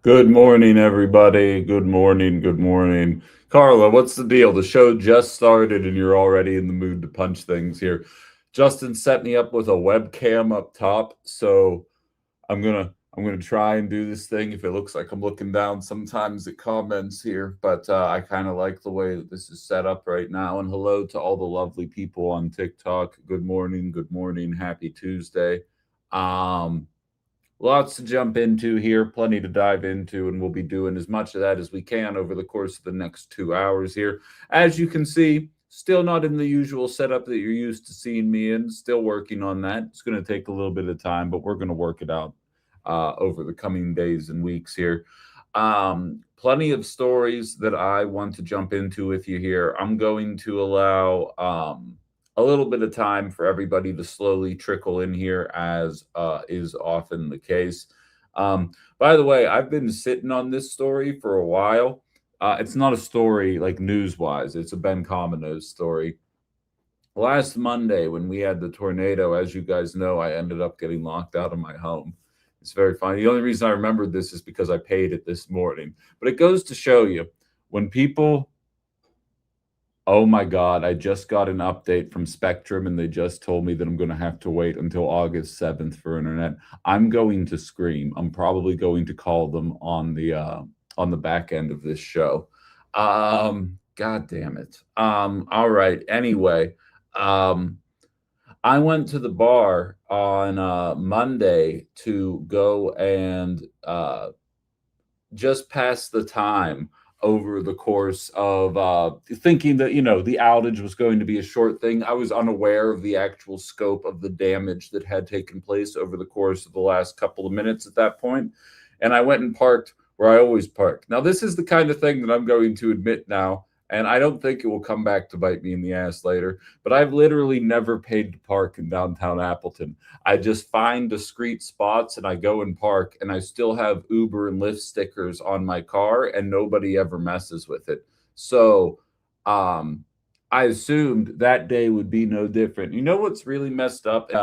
Good morning, everybody. Good morning. Good morning. Carla, what's the deal? The show just started and you're already in the mood to punch things here. Justin set me up with a webcam up top, so I'm gonna try and do this thing. If it looks like I'm looking down, sometimes it comments here, but I kind of like the way that this is set up right now. And hello to all the lovely people on TikTok. Good morning. Good morning. Happy Tuesday. Um, Lots to jump into here, plenty to dive into, and we'll be doing as much of that as we can over the course of the next 2 hours here. As you can see, still not in the usual setup that you're used to seeing me in, still working on that. It's going to take a little bit of time, but we're going to work it out over the coming days and weeks here. Plenty of stories that I want to jump into with you here. I'm going to allow a little bit of time for everybody to slowly trickle in here, as is often the case. By the way, I've been sitting on this story for a while. It's not a story like news wise, it's a Ben Cominos story. Last Monday, when we had the tornado, as you guys know, I ended up getting locked out of my home. It's very funny. The only reason I remembered this is because I paid it this morning. But it goes to show you when people, oh my God, I just got an update from Spectrum and they just told me that I'm going to have to wait until August 7th for internet. I'm going to scream. I'm probably going to call them on the back end of this show. God damn it. All right. Anyway, um I went to the bar on Monday to go and just pass the time over the course of thinking that the outage was going to be a short thing. I was unaware of the actual scope of the damage that had taken place over the course of the last couple of minutes at that point, and I went and parked where I always park. Now this is the kind of thing that I'm going to admit now, and I don't think it will come back to bite me in the ass later, but I've literally never paid to park in downtown Appleton. I just find discrete spots and I go and park, and I still have Uber and Lyft stickers on my car, and nobody ever messes with it. So, um, I assumed that day would be no different. You know what's really messed up?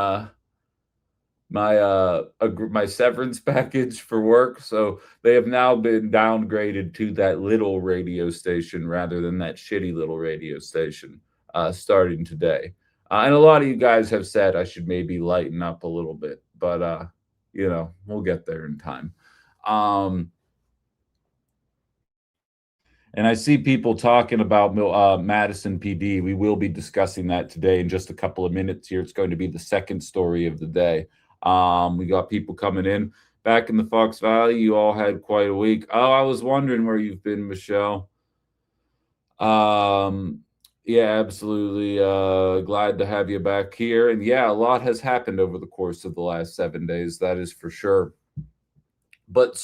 My severance package for work. So they have now been downgraded to that little radio station rather than that shitty little radio station starting today. And a lot of you guys have said I should maybe lighten up a little bit, but we'll get there in time. Um, and I see people talking about Madison PD. We will be discussing that today in just a couple of minutes here. It's going to be the second story of the day. We got people coming in. Back in the Fox Valley, you all had quite a week. Oh, I was wondering where you've been, Michelle. Um, yeah, absolutely. Glad to have you back here. And yeah, a lot has happened over the course of the last 7 days. That is for sure. But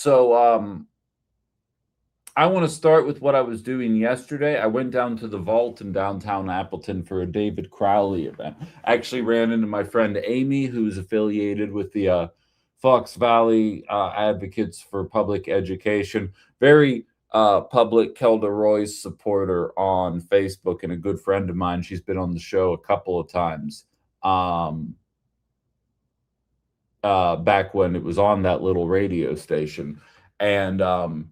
I want to start with what I was doing yesterday. I went down to the Vault in downtown Appleton for a David Crowley event. I actually ran into my friend Amy, who's affiliated with the Fox Valley Advocates for Public Education. Very public Kelda Royce supporter on Facebook, and a good friend of mine. She's been on the show a couple of times. Back when it was on that little radio station. And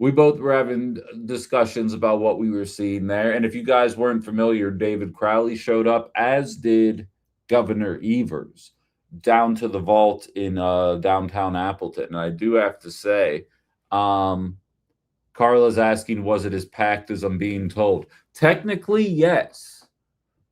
we both were having discussions about what we were seeing there. And if you guys weren't familiar, David Crowley showed up, as did Governor Evers, down to the Vault in downtown Appleton. And I do have to say, Carla's asking, was it as packed as I'm being told? Technically, yes.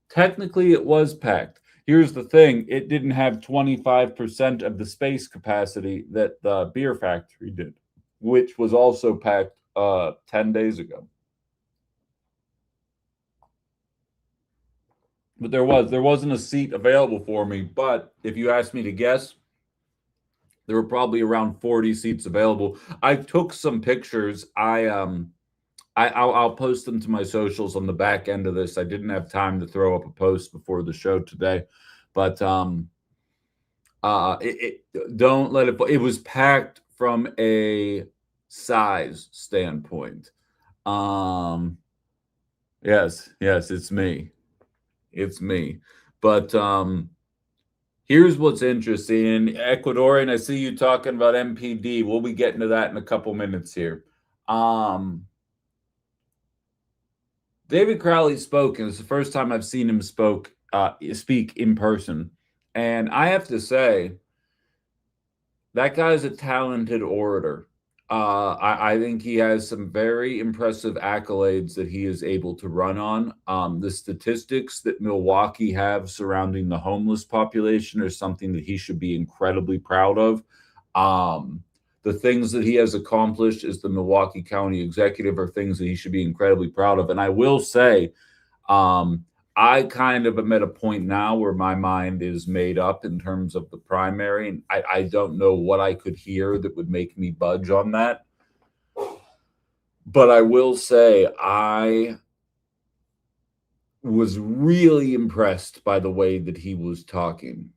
Technically, it was packed. Here's the thing, it didn't have 25% of the space capacity that the beer factory did, which was also packed 10 days ago. But there wasn't a seat available for me. But if you asked me to guess, there were probably around 40 seats available. I took some pictures. I'll post them to my socials on the back end of this. I didn't have time to throw up a post before the show today, but don't let it. It was packed from a size standpoint. Yes, it's me. It's me. But Here's what's interesting. Ecuadorian, I see you talking about MPD. We'll be getting to that in a couple minutes here. David Crowley spoke, and it's the first time I've seen him speak in person. And I have to say, that guy's a talented orator. I think he has some very impressive accolades that he is able to run on. The statistics that Milwaukee have surrounding the homeless population are something that he should be incredibly proud of. The things that he has accomplished as the Milwaukee County executive are things that he should be incredibly proud of. And I will say, I kind of am at a point now where my mind is made up in terms of the primary. And I don't know what I could hear that would make me budge on that. But I will say I was really impressed by the way that he was talking.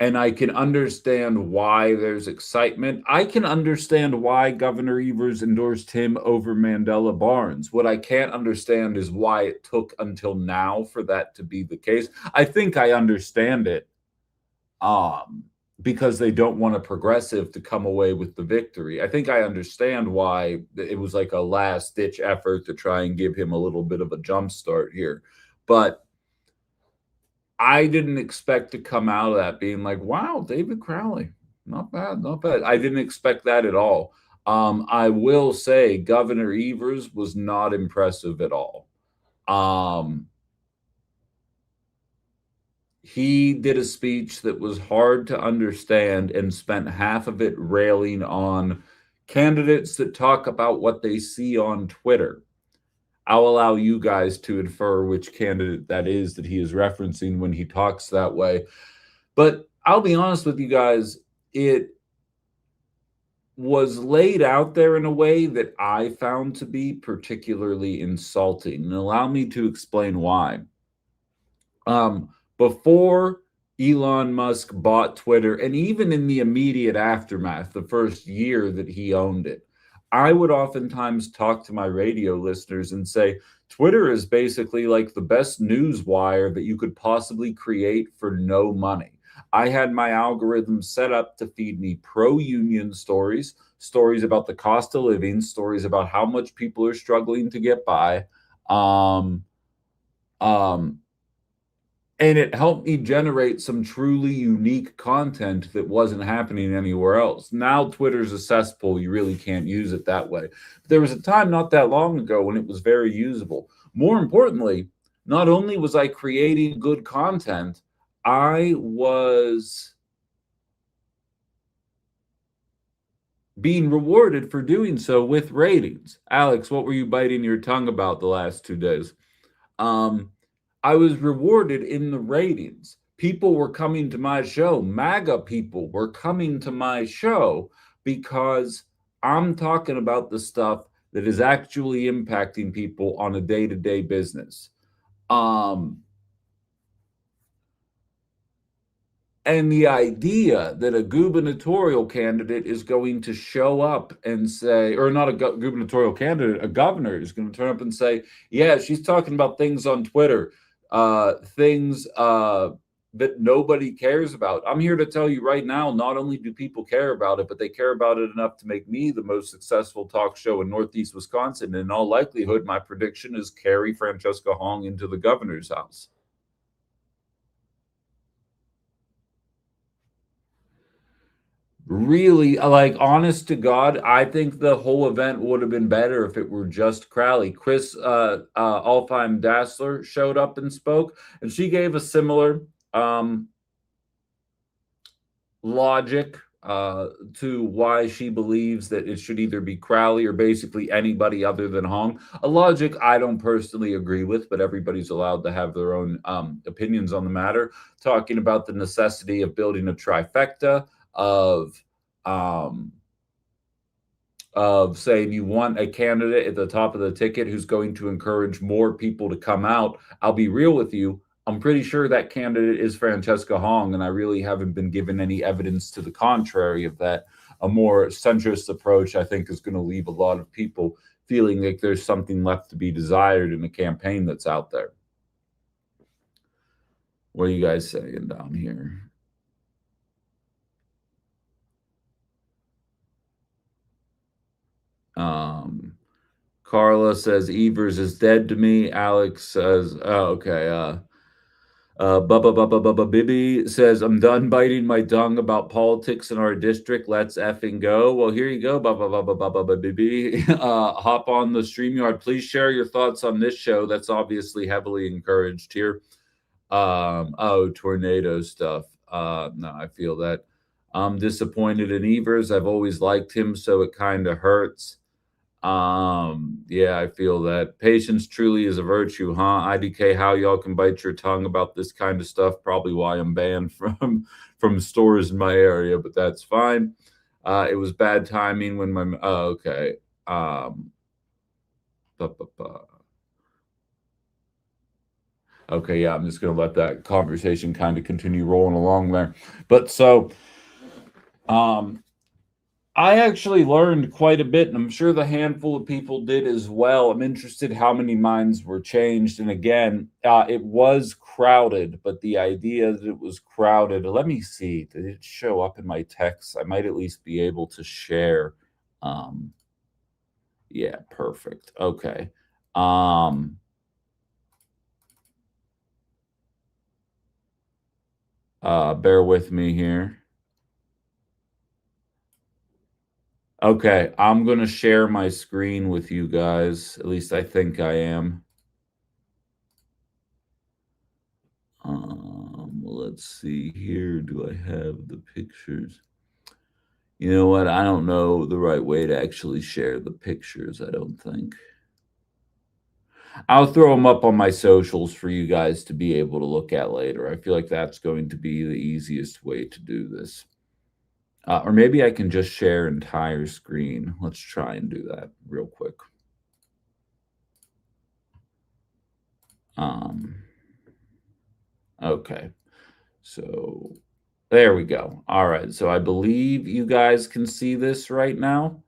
And I can understand why there's excitement. I can understand why Governor Evers endorsed him over Mandela Barnes. What I can't understand is why it took until now for that to be the case. I think I understand it because they don't want a progressive to come away with the victory. I think I understand why it was like a last-ditch effort to try and give him a little bit of a jump start here. But I didn't expect to come out of that being like, wow, David Crowley, not bad, not bad. I didn't expect that at all. I will say Governor Evers was not impressive at all. He did a speech that was hard to understand and spent half of it railing on candidates that talk about what they see on Twitter. I'll allow you guys to infer which candidate that is that he is referencing when he talks that way. But I'll be honest with you guys, it was laid out there in a way that I found to be particularly insulting. And allow me to explain why. Before Elon Musk bought Twitter, and even in the immediate aftermath, the first year that he owned it, I would oftentimes talk to my radio listeners and say, Twitter is basically like the best news wire that you could possibly create for no money. I had my algorithm set up to feed me pro-union stories, stories about the cost of living, stories about how much people are struggling to get by. And it helped me generate some truly unique content that wasn't happening anywhere else. Now Twitter's a cesspool. You really can't use it that way. But there was a time not that long ago when it was very usable. More importantly, not only was I creating good content, I was being rewarded for doing so with ratings. Alex, what were you biting your tongue about the last 2 days? I was rewarded in the ratings. People were coming to my show. MAGA people were coming to my show because I'm talking about the stuff that is actually impacting people on a day-to-day business. And the idea that a gubernatorial candidate is going to show up and say, or not a gubernatorial candidate, a governor is going to turn up and say, yeah, she's talking about things on Twitter, things that nobody cares about. I'm here to tell you right now, not only do people care about it, but they care about it enough to make me the most successful talk show in Northeast Wisconsin. And in all likelihood, my prediction is carry Francesca Hong into the governor's house. Really, like, honest to God, I think the whole event would have been better if it were just Crowley. Chris Alfheim Dassler showed up and spoke, and she gave a similar logic to why she believes that it should either be Crowley or basically anybody other than Hong. A logic I don't personally agree with, but everybody's allowed to have their own opinions on the matter. Talking about the necessity of building a trifecta of saying you want a candidate at the top of the ticket who's going to encourage more people to come out. I'll be real with you. I'm pretty sure that candidate is Francesca Hong, and I really haven't been given any evidence to the contrary of that. A more centrist approach, I think, is going to leave a lot of people feeling like there's something left to be desired in the campaign that's out there. What are you guys saying down here? Carla says Evers is dead to me. Alex says, oh, okay. Bubba Bubba Bubba Bibby says, I'm done biting my tongue about politics in our district. Let's effing go. Well, here you go, Bubba Bubba Bubba Bubba Bibby. Hop on the StreamYard. Please share your thoughts on this show. That's obviously heavily encouraged here. Tornado stuff. No, I feel that. I'm disappointed in Evers. I've always liked him, so it kind of hurts. Yeah, I feel that. Patience truly is a virtue, huh? IDK, how y'all can bite your tongue about this kind of stuff. Probably why I'm banned from stores in my area, but that's fine. It was bad timing when my okay. Okay, yeah, I'm just gonna let that conversation kind of continue rolling along there. But so I actually learned quite a bit, and I'm sure the handful of people did as well. I'm interested how many minds were changed. And again, it was crowded, but the idea that it was crowded, let me see, did it show up in my text? I might at least be able to share. Yeah, perfect. Okay. Bear with me here. Okay, I'm going to share my screen with you guys. At least I think I am. Let's see here. Do I have the pictures? You know what? I don't know the right way to actually share the pictures, I don't think. I'll throw them up on my socials for you guys to be able to look at later. I feel like that's going to be the easiest way to do this. Or maybe I can just share entire screen. Let's try and do that real quick. Okay. So there we go. All right. So I believe you guys can see this right now.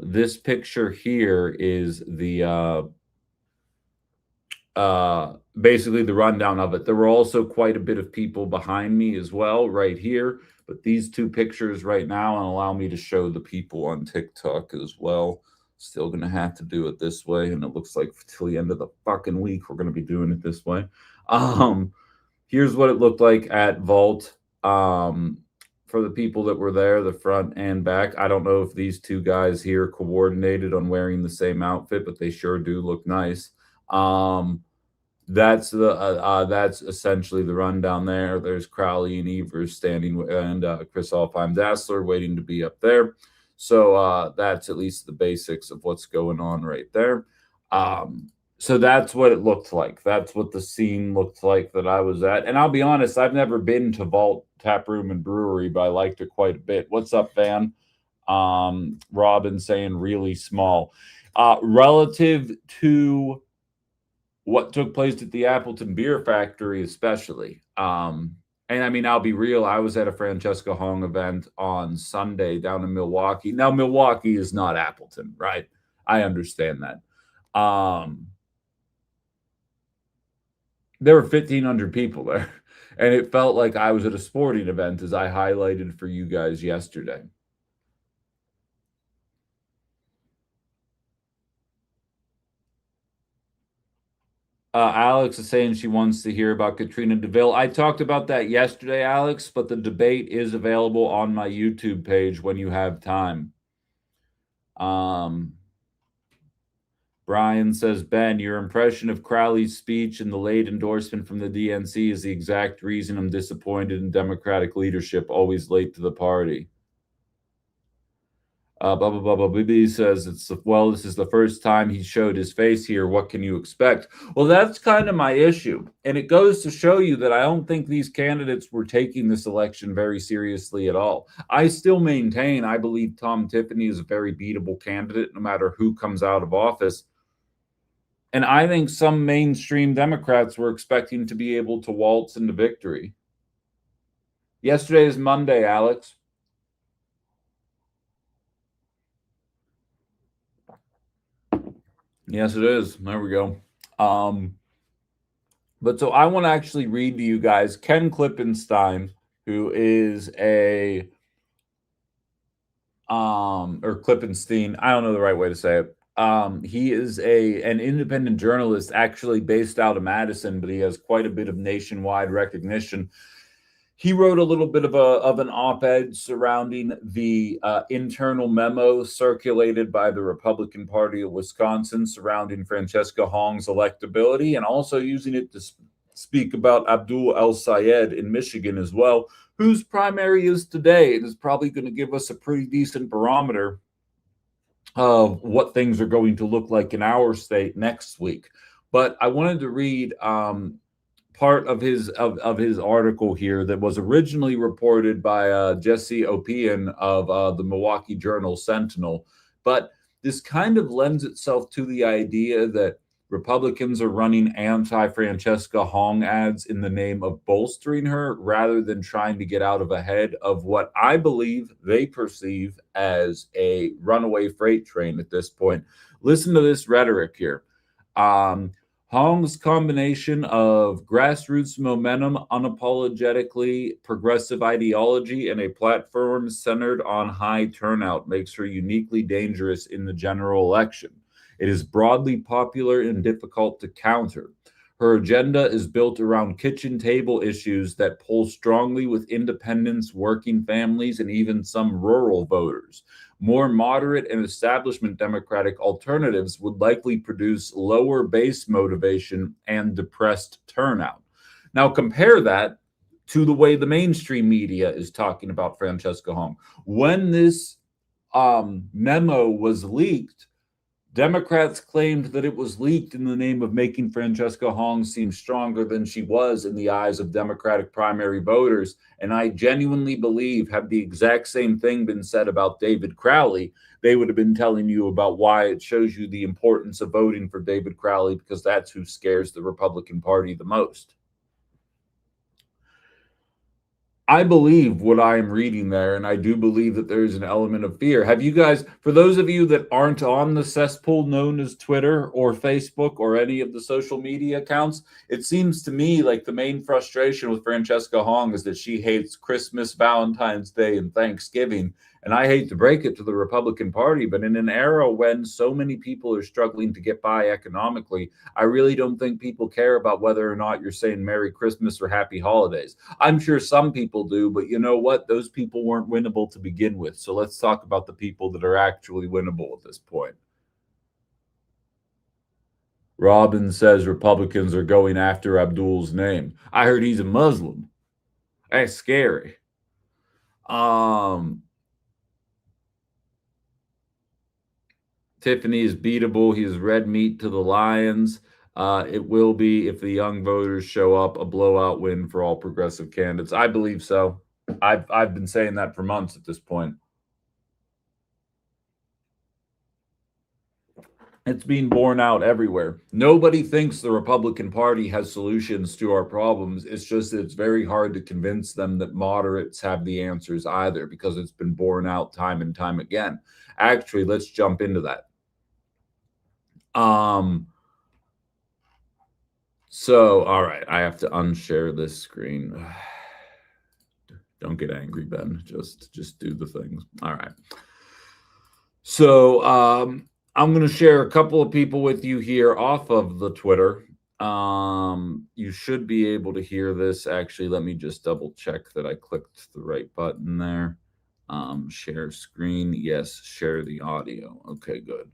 This picture here is the basically the rundown of it. There were also quite a bit of people behind me as well, right here. But these two pictures right now and allow me to show the people on TikTok as well. Still gonna have to do it this way, and it looks like till the end of the fucking week we're gonna be doing it this way. Here's what it looked like at Vault. For the people that were there, the front and back. I don't know if these two guys here coordinated on wearing the same outfit, but they sure do look nice. That's essentially the rundown there. There's Crowley and Evers standing, and Chris Alpine Dassler waiting to be up there. So that's at least the basics of what's going on right there. So that's what it looked like. That's what the scene looked like that I was at. And I'll be honest, I've never been to Vault Tap Room and Brewery, but I liked it quite a bit. What's up, Van? Robin saying really small. Relative to what took place at the Appleton Beer Factory, especially. And I mean, I'll be real. I was at a Francesca Hong event on Sunday down in Milwaukee. Now, Milwaukee is not Appleton, right? I understand that. There were 1,500 people there, and it felt like I was at a sporting event, as I highlighted for you guys yesterday. Alex is saying she wants to hear about Katrina DeVille. I talked about that yesterday, Alex, but the debate is available on my YouTube page when you have time. Brian says, Ben, your impression of Crowley's speech and the late endorsement from the DNC is the exact reason I'm disappointed in Democratic leadership, always late to the party. Bibi says, this is the first time he showed his face here. What can you expect? Well, that's kind of my issue. And it goes to show you that I don't think these candidates were taking this election very seriously at all. I still maintain, I believe Tom Tiffany is a very beatable candidate, no matter who comes out of office. And I think some mainstream Democrats were expecting to be able to waltz into victory. Yesterday is Monday, Alex. Yes, it is. There we go. But so I want to actually read to you guys Ken Klippenstein, who is a or Klippenstein, I don't know the right way to say it. He is an independent journalist actually based out of Madison, but he has quite a bit of nationwide recognition. He wrote a little bit of an op-ed surrounding the internal memo circulated by the Republican Party of Wisconsin surrounding Francesca Hong's electability, and also using it to speak about Abdul El-Sayed in Michigan as well, whose primary is today. It is probably going to give us a pretty decent barometer of what things are going to look like in our state next week. But I wanted to read part of his article here that was originally reported by Jesse Opian of the Milwaukee Journal Sentinel. But this kind of lends itself to the idea that Republicans are running anti-Francesca Hong ads in the name of bolstering her rather than trying to get out of ahead of what I believe they perceive as a runaway freight train at this point. Listen to this rhetoric here. Hong's combination of grassroots momentum, unapologetically progressive ideology, and a platform centered on high turnout makes her uniquely dangerous in the general election. It is broadly popular and difficult to counter. Her agenda is built around kitchen table issues that pull strongly with independents, working families, and even some rural voters. More moderate and establishment Democratic alternatives would likely produce lower base motivation and depressed turnout. Now, compare that to the way the mainstream media is talking about Francesca Hong. When this memo was leaked, Democrats claimed that it was leaked in the name of making Francesca Hong seem stronger than she was in the eyes of Democratic primary voters. And I genuinely believe, had the exact same thing been said about David Crowley, they would have been telling you about why it shows you the importance of voting for David Crowley, because that's who scares the Republican Party the most. I believe what I am reading there, and I do believe that there is an element of fear. Have you guys, for those of you that aren't on the cesspool known as Twitter or Facebook or any of the social media accounts, it seems to me like the main frustration with Francesca Hong is that she hates Christmas, Valentine's Day, and Thanksgiving. And I hate to break it to the Republican Party, but in an era when so many people are struggling to get by economically, I really don't think people care about whether or not you're saying Merry Christmas or Happy Holidays. I'm sure some people do, but you know what? Those people weren't winnable to begin with. So let's talk about the people that are actually winnable at this point. Robin says Republicans are going after Abdul's name. I heard he's a Muslim. That's scary. Tiffany is beatable. He is red meat to the Lions. It will be, if the young voters show up, a blowout win for all progressive candidates. I believe so. I've been saying that for months at this point. It's being borne out everywhere. Nobody thinks the Republican Party has solutions to our problems. It's just that it's very hard to convince them that moderates have the answers either, because it's been borne out time and time again. Actually, let's jump into that. So, all right, I have to unshare this screen. Don't get angry, Ben. Just do the things. All right. So, I'm going to share a couple of people with you here off of the Twitter. You should be able to hear this. Actually, let me just double check that I clicked the right button there. Share screen. Yes, share the audio. Okay, good.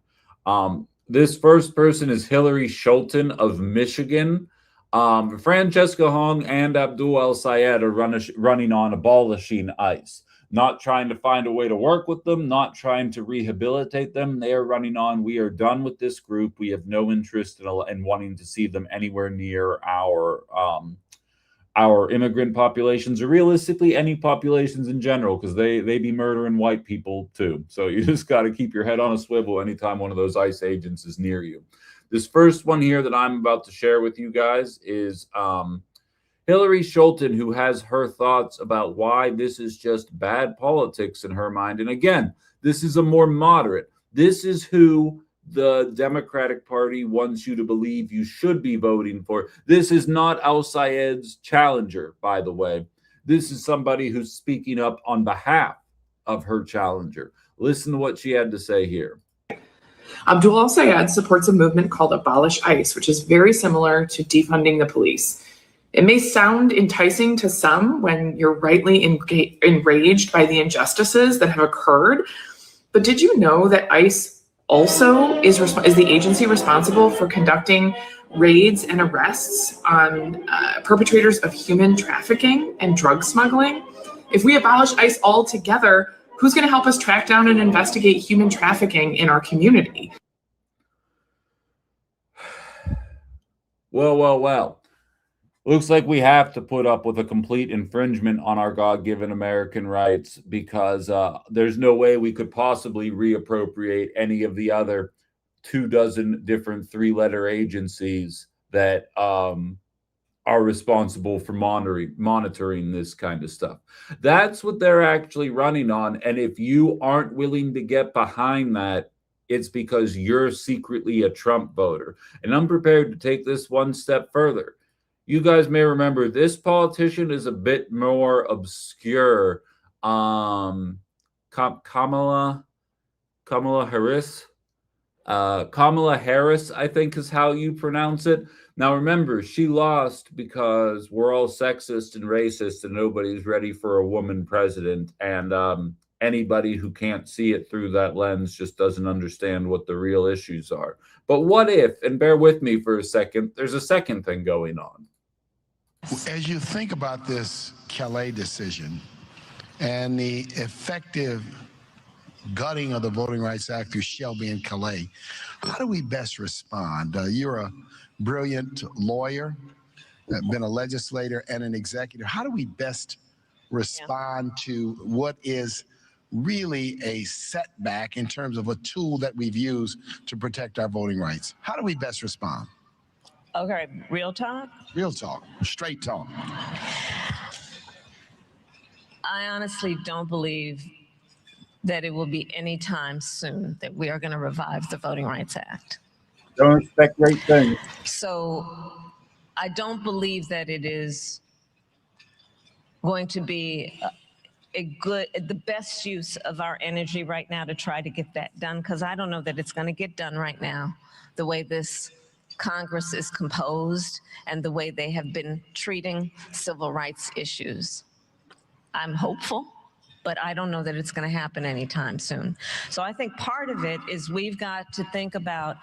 This first person is Hillary Schulten of Michigan. Francesca Hong and Abdul El-Sayed are running on abolishing ICE, not trying to find a way to work with them, not trying to rehabilitate them. They are running on, we are done with this group. We have no interest in wanting to see them anywhere near our immigrant populations, or realistically any populations in general, because they be murdering white people too. So you just got to keep your head on a swivel anytime one of those ICE agents is near you. This first one here that I'm about to share with you guys is Hillary Schulten, who has her thoughts about why this is just bad politics in her mind. And again, this is a more moderate. This is who the Democratic Party wants you to believe you should be voting for. This is not Al Sayed's challenger, by the way. This is somebody who's speaking up on behalf of her challenger. Listen to what she had to say here. Abdul Al-Sayed supports a movement called Abolish ICE, which is very similar to defunding the police. It may sound enticing to some when you're rightly enraged by the injustices that have occurred, but did you know that ICE also is the agency responsible for conducting raids and arrests on perpetrators of human trafficking and drug smuggling? If we abolish ICE altogether, who's going to help us track down and investigate human trafficking in our community? Well. Looks like we have to put up with a complete infringement on our God-given American rights, because there's no way we could possibly reappropriate any of the other 24 different three-letter agencies that are responsible for monitoring this kind of stuff. That's what they're actually running on. And if you aren't willing to get behind that, it's because you're secretly a Trump voter. And I'm prepared to take this one step further. You guys may remember this politician is a bit more obscure. Kamala Harris. Kamala Harris, I think is how you pronounce it. Now, remember, she lost because we're all sexist and racist and nobody's ready for a woman president. And anybody who can't see it through that lens just doesn't understand what the real issues are. But what if, and bear with me for a second, there's a second thing going on. As you think about this Calais decision and the effective gutting of the Voting Rights Act through Shelby and Calais, how do we best respond? You're a brilliant lawyer, been a legislator and an executive. How do we best respond to what is really a setback in terms of a tool that we've used to protect our voting rights? How do we best respond? Okay, real talk? Real talk, straight talk. I honestly don't believe that it will be any time soon that we are going to revive the Voting Rights Act. Don't expect great things. So I don't believe that it is going to be the best use of our energy right now to try to get that done, because I don't know that it's going to get done right now the way this Congress is composed and the way they have been treating civil rights issues. I'm hopeful, but I don't know that it's going to happen anytime soon. So I think part of it is we've got to think about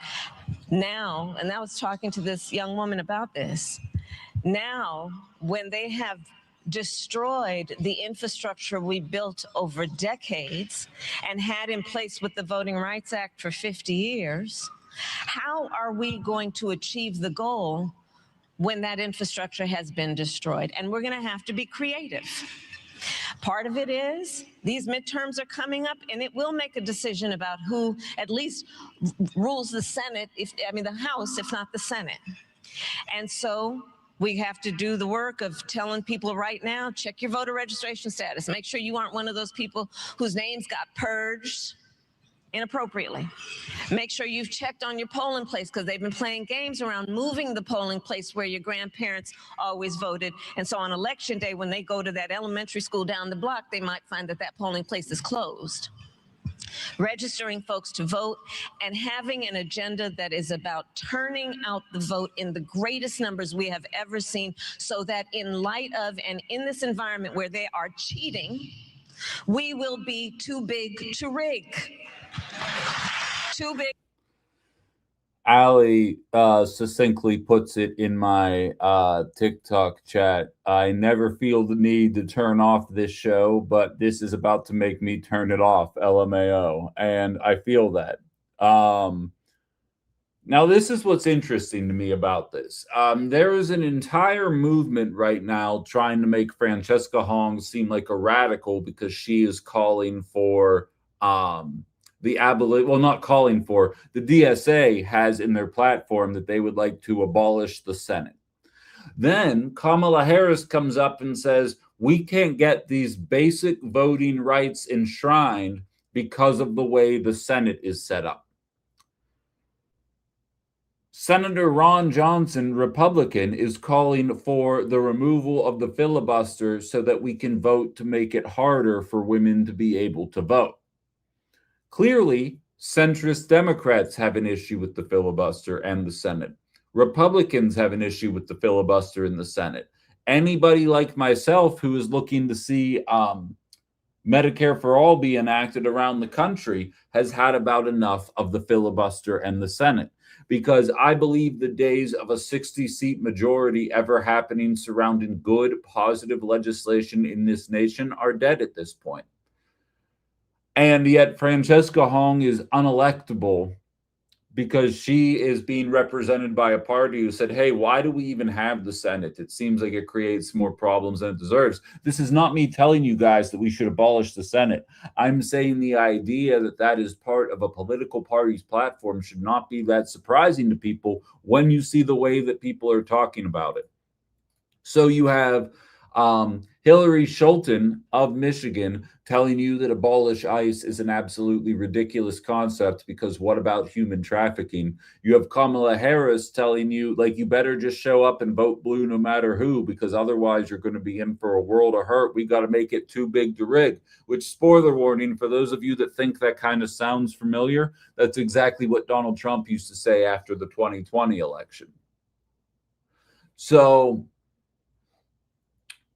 now, and I was talking to this young woman about this, now when they have destroyed the infrastructure we built over decades and had in place with the Voting Rights Act for 50 years, how are we going to achieve the goal when that infrastructure has been destroyed? And we're going to have to be creative. Part of it is these midterms are coming up, and it will make a decision about who at least rules the Senate, the House, if not the Senate. And so we have to do the work of telling people right now, check your voter registration status. Make sure you aren't one of those people whose names got purged inappropriately. Make sure you've checked on your polling place, because they've been playing games around moving the polling place where your grandparents always voted. And so on election day, when they go to that elementary school down the block, they might find that that polling place is closed. Registering folks to vote and having an agenda that is about turning out the vote in the greatest numbers we have ever seen, so that in light of and in this environment where they are cheating, we will be too big to rig. Too big. Ali succinctly puts it in my TikTok chat. I never feel the need to turn off this show, but this is about to make me turn it off, LMAO. And I feel that. Now, this is what's interesting to me about this. There is an entire movement right now trying to make Francesca Hong seem like a radical, because she is calling for the DSA has in their platform that they would like to abolish the Senate. Then Kamala Harris comes up and says, we can't get these basic voting rights enshrined because of the way the Senate is set up. Senator Ron Johnson, Republican, is calling for the removal of the filibuster so that we can vote to make it harder for women to be able to vote. Clearly, centrist Democrats have an issue with the filibuster and the Senate. Republicans have an issue with the filibuster in the Senate. Anybody like myself who is looking to see Medicare for all be enacted around the country has had about enough of the filibuster and the Senate, because I believe the days of a 60-seat majority ever happening surrounding good, positive legislation in this nation are dead at this point. And yet Francesca Hong is unelectable because she is being represented by a party who said, hey, why do we even have the Senate? It seems like it creates more problems than it deserves. This is not me telling you guys that we should abolish the Senate. I'm saying the idea that that is part of a political party's platform should not be that surprising to people when you see the way that people are talking about it. So you have Hillary Schulten of Michigan telling you that abolish ICE is an absolutely ridiculous concept because what about human trafficking? You have Kamala Harris telling you, like, you better just show up and vote blue no matter who, because otherwise you're going to be in for a world of hurt. We got to make it too big to rig, which, spoiler warning, for those of you that think that kind of sounds familiar, that's exactly what Donald Trump used to say after the 2020 election. So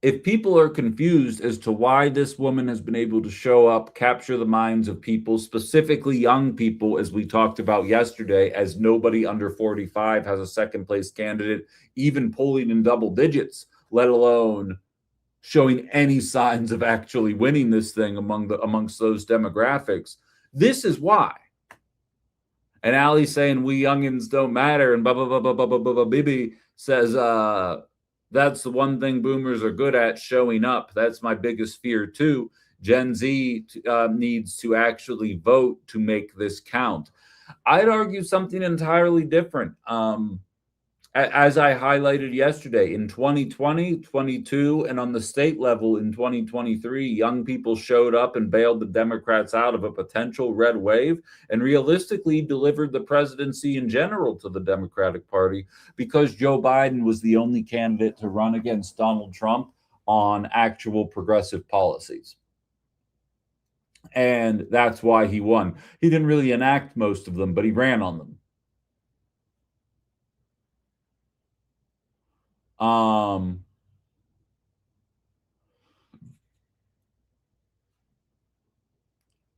if people are confused as to why this woman has been able to show up, capture the minds of people, specifically young people, as we talked about yesterday, as nobody under 45 has a second place candidate, even polling in double digits, let alone showing any signs of actually winning this thing amongst those demographics. This is why. And Allie's saying we youngins don't matter, and blah, blah, blah, blah, blah, blah, blah, blah. Bibi says, that's the one thing boomers are good at, showing up. That's my biggest fear, too. Gen Z needs to actually vote to make this count. I'd argue something entirely different. As I highlighted yesterday, in 2020, 22, and on the state level in 2023, young people showed up and bailed the Democrats out of a potential red wave and realistically delivered the presidency in general to the Democratic Party because Joe Biden was the only candidate to run against Donald Trump on actual progressive policies. And that's why he won. He didn't really enact most of them, but he ran on them.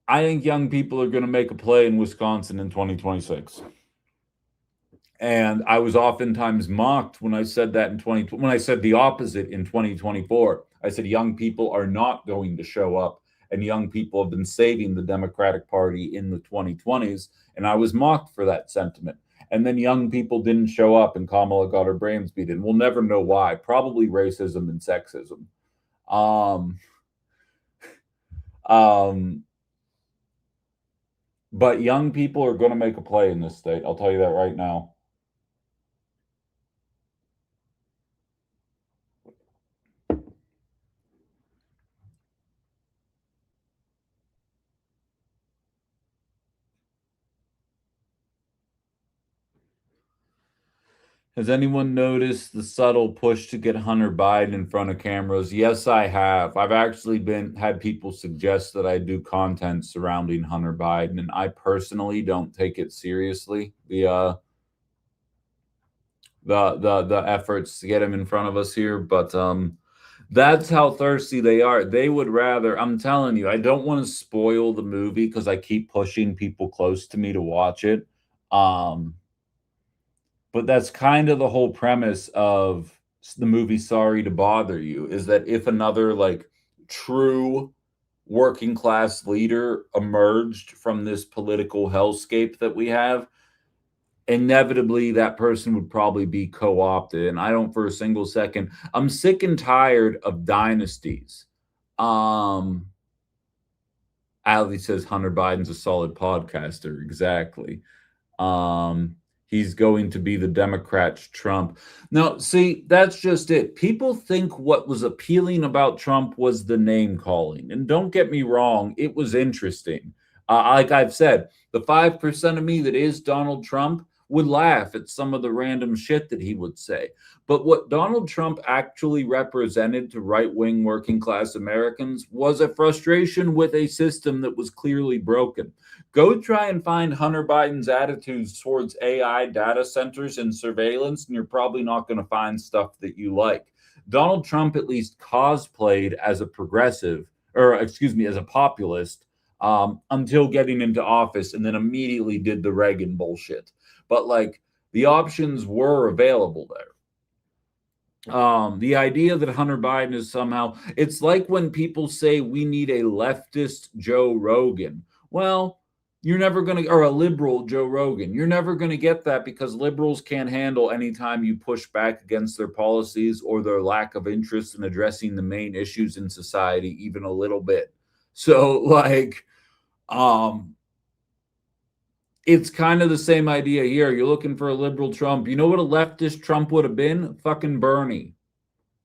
I think young people are going to make a play in Wisconsin in 2026. And I was oftentimes mocked when I said that when I said the opposite in 2024. I said young people are not going to show up, and young people have been saving the Democratic Party in the 2020s, and I was mocked for that sentiment. And then young people didn't show up, and Kamala got her brains beat in. We'll never know why. Probably racism and sexism. But young people are going to make a play in this state. I'll tell you that right now. Has anyone noticed the subtle push to get Hunter Biden in front of cameras? Yes, I have. I've actually had people suggest that I do content surrounding Hunter Biden, and I personally don't take it seriously. The efforts to get him in front of us here, but that's how thirsty they are. They would rather, I'm telling you, I don't want to spoil the movie because I keep pushing people close to me to watch it. But that's kind of the whole premise of the movie Sorry to Bother You, is that if another like true working class leader emerged from this political hellscape that we have, inevitably that person would probably be co-opted. And I don't for a single second. I'm sick and tired of dynasties. Ali says Hunter Biden's a solid podcaster. Exactly. He's going to be the Democrats' Trump. Now, see, that's just it. People think what was appealing about Trump was the name calling. And don't get me wrong, it was interesting. Like I've said, the 5% of me that is Donald Trump would laugh at some of the random shit that he would say. But what Donald Trump actually represented to right-wing working class Americans was a frustration with a system that was clearly broken. Go try and find Hunter Biden's attitudes towards AI data centers and surveillance, and you're probably not going to find stuff that you like. Donald Trump at least cosplayed as a progressive, or excuse me, as a populist, until getting into office, and then immediately did the Reagan bullshit. But like, the options were available there. The idea that Hunter Biden is somehow, it's like when people say we need a leftist Joe Rogan. Well, you're never going to, or a liberal Joe Rogan. You're never going to get that because liberals can't handle anytime you push back against their policies or their lack of interest in addressing the main issues in society, even a little bit. So like, it's kind of the same idea here. You're looking for a liberal Trump. You know what a leftist Trump would have been? Fucking Bernie.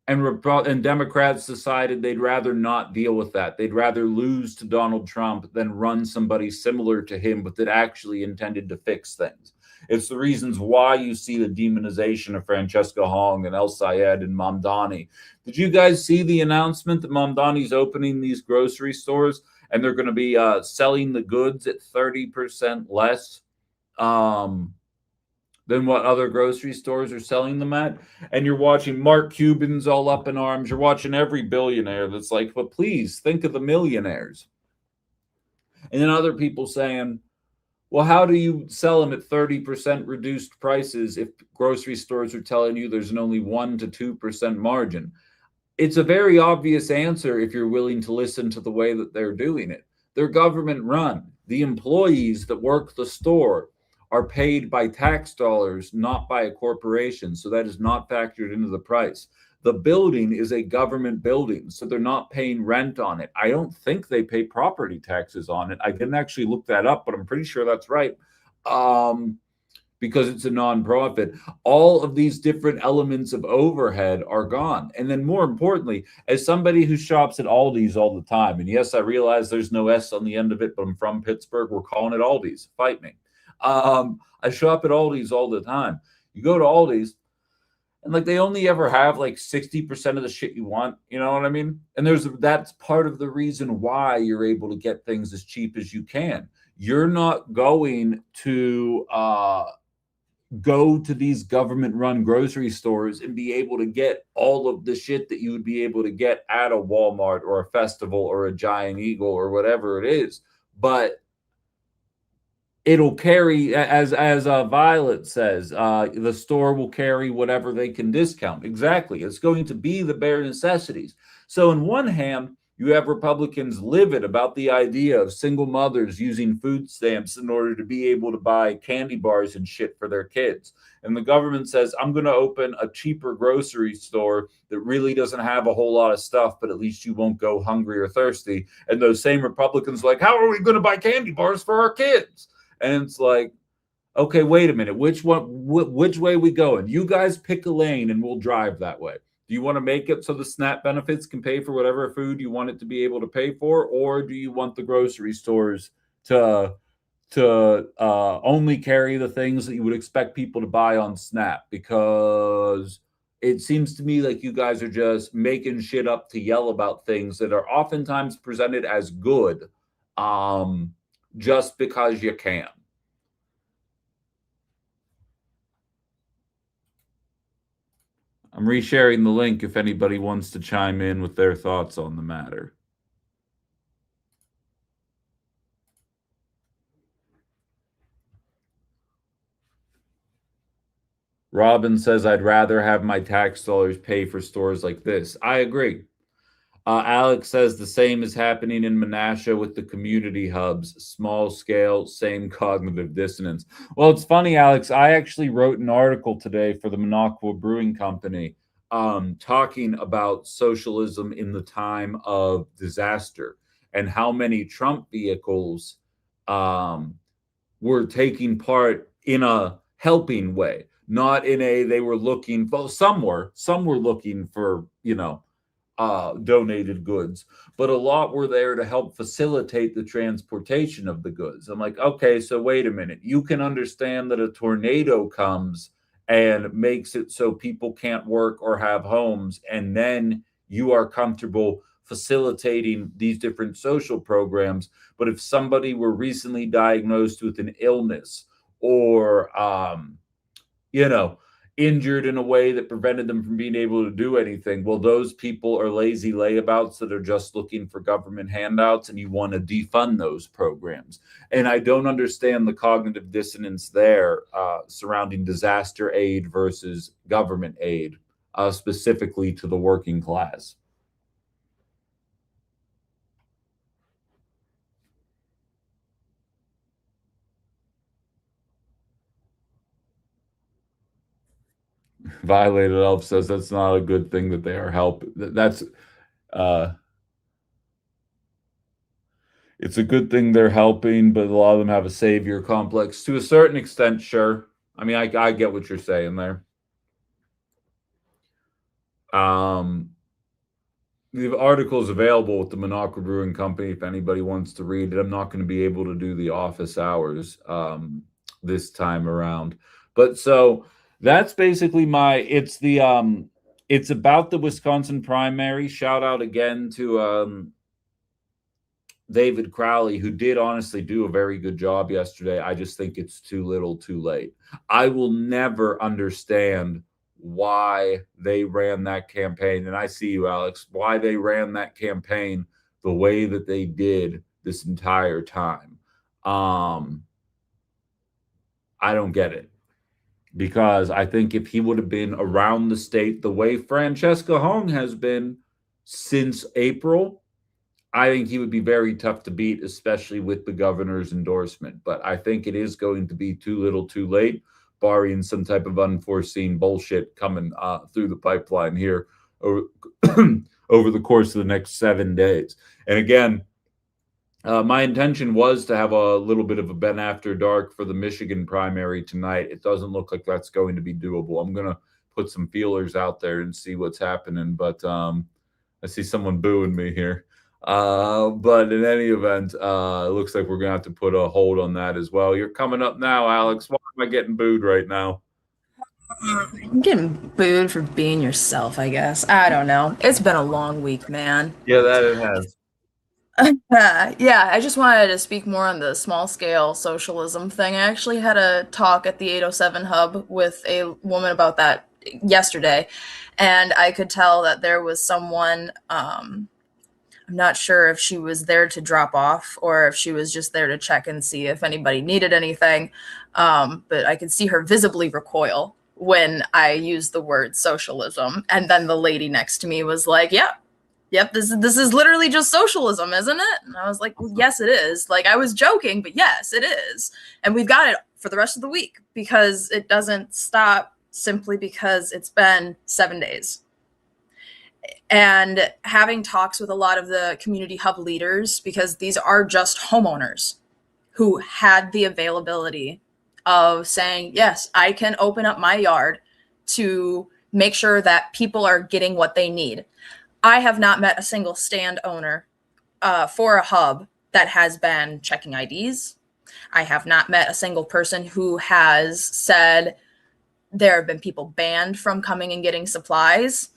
And Democrats decided they'd rather not deal with that. They'd rather lose to Donald Trump than run somebody similar to him, but that actually intended to fix things. It's the reasons why you see the demonization of Francesca Hong and El Sayed and Mamdani. Did you guys see the announcement that Mamdani's opening these grocery stores and they're going to be selling the goods at 30% less than what other grocery stores are selling them at? And you're watching Mark Cuban's all up in arms. You're watching every billionaire that's like, but please think of the millionaires. And then other people saying, well, how do you sell them at 30% reduced prices if grocery stores are telling you there's an only 1 to 2% margin? It's a very obvious answer if you're willing to listen to the way that they're doing it. They're government run. The employees that work the store are paid by tax dollars, not by a corporation. So that is not factored into the price. The building is a government building, so they're not paying rent on it. I don't think they pay property taxes on it. I didn't actually look that up, but I'm pretty sure that's right. Because it's a nonprofit. All of these different elements of overhead are gone. And then more importantly, as somebody who shops at Aldi's all the time, and yes, I realize there's no S on the end of it, but I'm from Pittsburgh. We're calling it Aldi's. Fight me. I shop at Aldi's all the time. You go to Aldi's, and like they only ever have like 60% of the shit you want. You know what I mean? And that's part of the reason why you're able to get things as cheap as you can. You're not going to go to these government-run grocery stores and be able to get all of the shit that you would be able to get at a Walmart or a Festival or a Giant Eagle or whatever it is. But it'll carry, as Violet says, the store will carry whatever they can discount. Exactly. It's going to be the bare necessities. So in one hand, you have Republicans livid about the idea of single mothers using food stamps in order to be able to buy candy bars and shit for their kids. And the government says, I'm going to open a cheaper grocery store that really doesn't have a whole lot of stuff, but at least you won't go hungry or thirsty. And those same Republicans are like, how are we going to buy candy bars for our kids? And it's like, okay, wait a minute. Which way we going? You guys pick a lane and we'll drive that way. Do you want to make it so the SNAP benefits can pay for whatever food you want it to be able to pay for? Or do you want the grocery stores to only carry the things that you would expect people to buy on SNAP? Because it seems to me like you guys are just making shit up to yell about things that are oftentimes presented as good just because you can. I'm resharing the link if anybody wants to chime in with their thoughts on the matter. Robin says, I'd rather have my tax dollars pay for stores like this. I agree. Alex says the same is happening in Menasha with the community hubs. Small scale, same cognitive dissonance. Well, it's funny, Alex. I actually wrote an article today for the Minocqua Brewing Company talking about socialism in the time of disaster and how many Trump vehicles were taking part in a helping way, not in a they were looking. Well, some were looking for, donated goods, but a lot were there to help facilitate the transportation of the goods. I'm like, okay, so wait a minute. You can understand that a tornado comes and makes it so people can't work or have homes, and then you are comfortable facilitating these different social programs. But if somebody were recently diagnosed with an illness or, injured in a way that prevented them from being able to do anything, well, those people are lazy layabouts that are just looking for government handouts, and you want to defund those programs. And I don't understand the cognitive dissonance there surrounding disaster aid versus government aid, specifically to the working class. Violated Elf says that's not a good thing that they are helping. That's it's a good thing they're helping, but a lot of them have a savior complex to a certain extent. Sure, I mean, I get what you're saying there. The article is available with the Minocqua Brewing Company if anybody wants to read it. I'm not going to be able to do the office hours this time around, but so that's basically it's about the Wisconsin primary. Shout out again to David Crowley, who did honestly do a very good job yesterday. I just think it's too little too late. I will never understand why they ran that campaign. And I see you, Alex, why they ran that campaign the way that they did this entire time. I don't get it. Because I think if he would have been around the state the way Francesca Hong has been since April, I think he would be very tough to beat, especially with the governor's endorsement. But I think it is going to be too little too late, barring some type of unforeseen bullshit coming through the pipeline here over, over the course of the next 7 days. And again, my intention was to have a little bit of a Ben After Dark for the Michigan primary tonight. It doesn't look like that's going to be doable. I'm going to put some feelers out there and see what's happening. But I see someone booing me here. But in any event, it looks like we're going to have to put a hold on that as well. You're coming up now, Alex. Why am I getting booed right now? I'm getting booed for being yourself, I guess. I don't know. It's been a long week, man. Yeah, that it has. Yeah, I just wanted to speak more on the small scale socialism thing. I actually had a talk at the 807 Hub with a woman about that yesterday, and I could tell that there was someone, I'm not sure if she was there to drop off or if she was just there to check and see if anybody needed anything, but I could see her visibly recoil when I used the word socialism, and then the lady next to me was like, Yep, this is literally just socialism, isn't it? And I was like, well, yes, it is. Like, I was joking, but yes, it is. And we've got it for the rest of the week because it doesn't stop simply because it's been 7 days. And having talks with a lot of the community hub leaders, because these are just homeowners who had the availability of saying, yes, I can open up my yard to make sure that people are getting what they need. I have not met a single stand owner for a hub that has been checking IDs. I have not met a single person who has said there have been people banned from coming and getting supplies.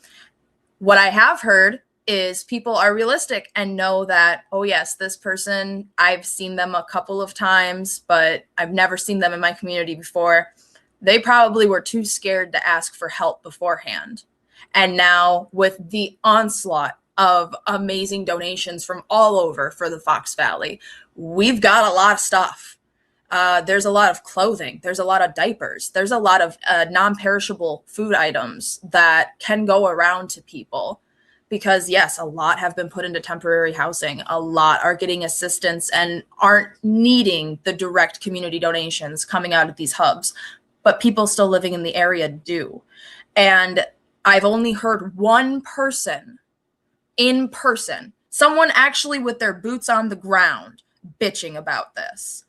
What I have heard is people are realistic and know that, oh yes, this person, I've seen them a couple of times, but I've never seen them in my community before. They probably were too scared to ask for help beforehand. And now with the onslaught of amazing donations from all over for the Fox Valley, we've got a lot of stuff. There's a lot of clothing. There's a lot of diapers. There's a lot of non-perishable food items that can go around to people because, yes, a lot have been put into temporary housing. A lot are getting assistance and aren't needing the direct community donations coming out of these hubs, but people still living in the area do. And I've only heard one person in person, someone actually with their boots on the ground, bitching about this.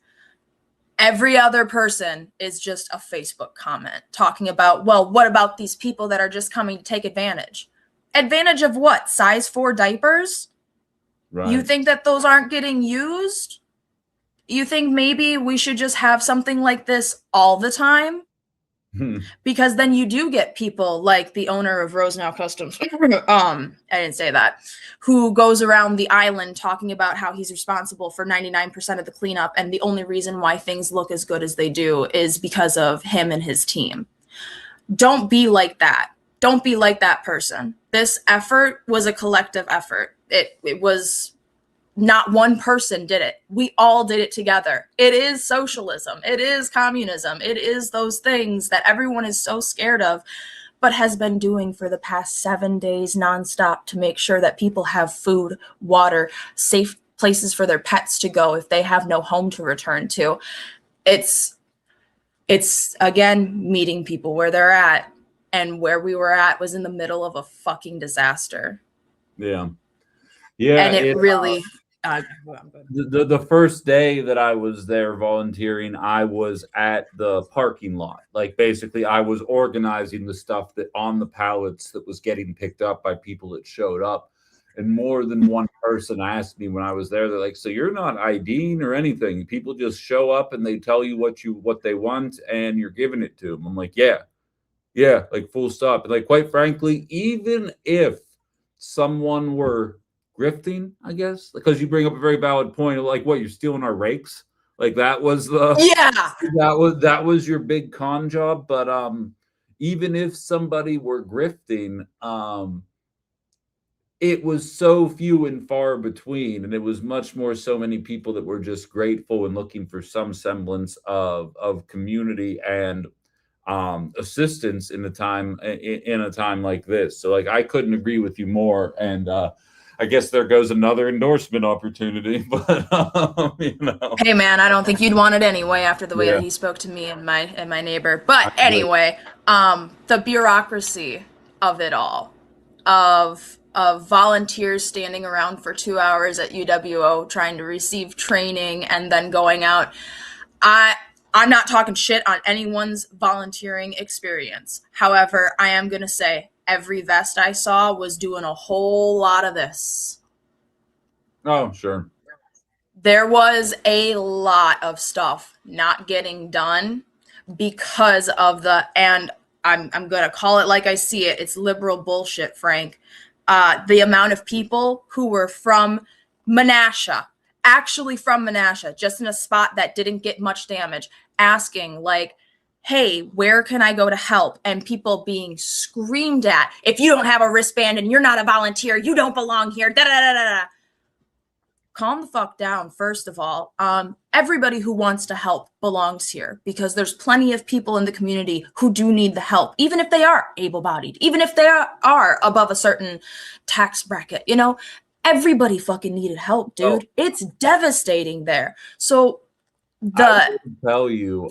Every other person is just a Facebook comment talking about, well, what about these people that are just coming to take advantage? advantage of what? Size 4 diapers? Right. You think that those aren't getting used? You think maybe we should just have something like this all the time? Because then you do get people like the owner of Rosenau Customs, I didn't say that, who goes around the island talking about how he's responsible for 99% of the cleanup, and the only reason why things look as good as they do is because of him and his team. Don't be like that. Don't be like that person. This effort was a collective effort. It was not one person did it. We all did it together. It is socialism. It is communism. It is those things that everyone is so scared of, but has been doing for the past 7 days nonstop to make sure that people have food, water, safe places for their pets to go if they have no home to return to. It's again, meeting people where they're at, and where we were at was in the middle of a fucking disaster. Yeah. Yeah. And it really, the first day that I was there volunteering, I was at the parking lot. Like, basically, I was organizing the stuff that on the pallets that was getting picked up by people that showed up. And more than one person asked me when I was there, they're like, so you're not IDing or anything. People just show up and they tell you what they want and you're giving it to them. I'm like, yeah, like, full stop. And, like, quite frankly, even if someone were grifting, I guess, because you bring up a very valid point of, like, what, you're stealing our rakes? Like, that was that was your big con job. But even if somebody were grifting, it was so few and far between, and it was much more so many people that were just grateful and looking for some semblance of community and assistance in a time like this. So, like, I couldn't agree with you more. And I guess there goes another endorsement opportunity. But hey man, I don't think you'd want it anyway after the way that he spoke to me and my neighbor. But anyway, the bureaucracy of it all, of volunteers standing around for 2 hours at UWO trying to receive training and then going out. I'm not talking shit on anyone's volunteering experience. However, I am going to say every vest I saw was doing a whole lot of this. Oh, sure. There was a lot of stuff not getting done because of and I'm going to call it like I see it. It's liberal bullshit, Frank. The amount of people who were from Menasha, actually from Menasha, just in a spot that didn't get much damage, asking like, hey, where can I go to help? And people being screamed at, if you don't have a wristband and you're not a volunteer, you don't belong here. Da, da, da, da, da. Calm the fuck down, first of all. Everybody who wants to help belongs here, because there's plenty of people in the community who do need the help, even if they are able-bodied, even if they are above a certain tax bracket. You know, everybody fucking needed help, dude. Oh. It's devastating there. So I will tell you,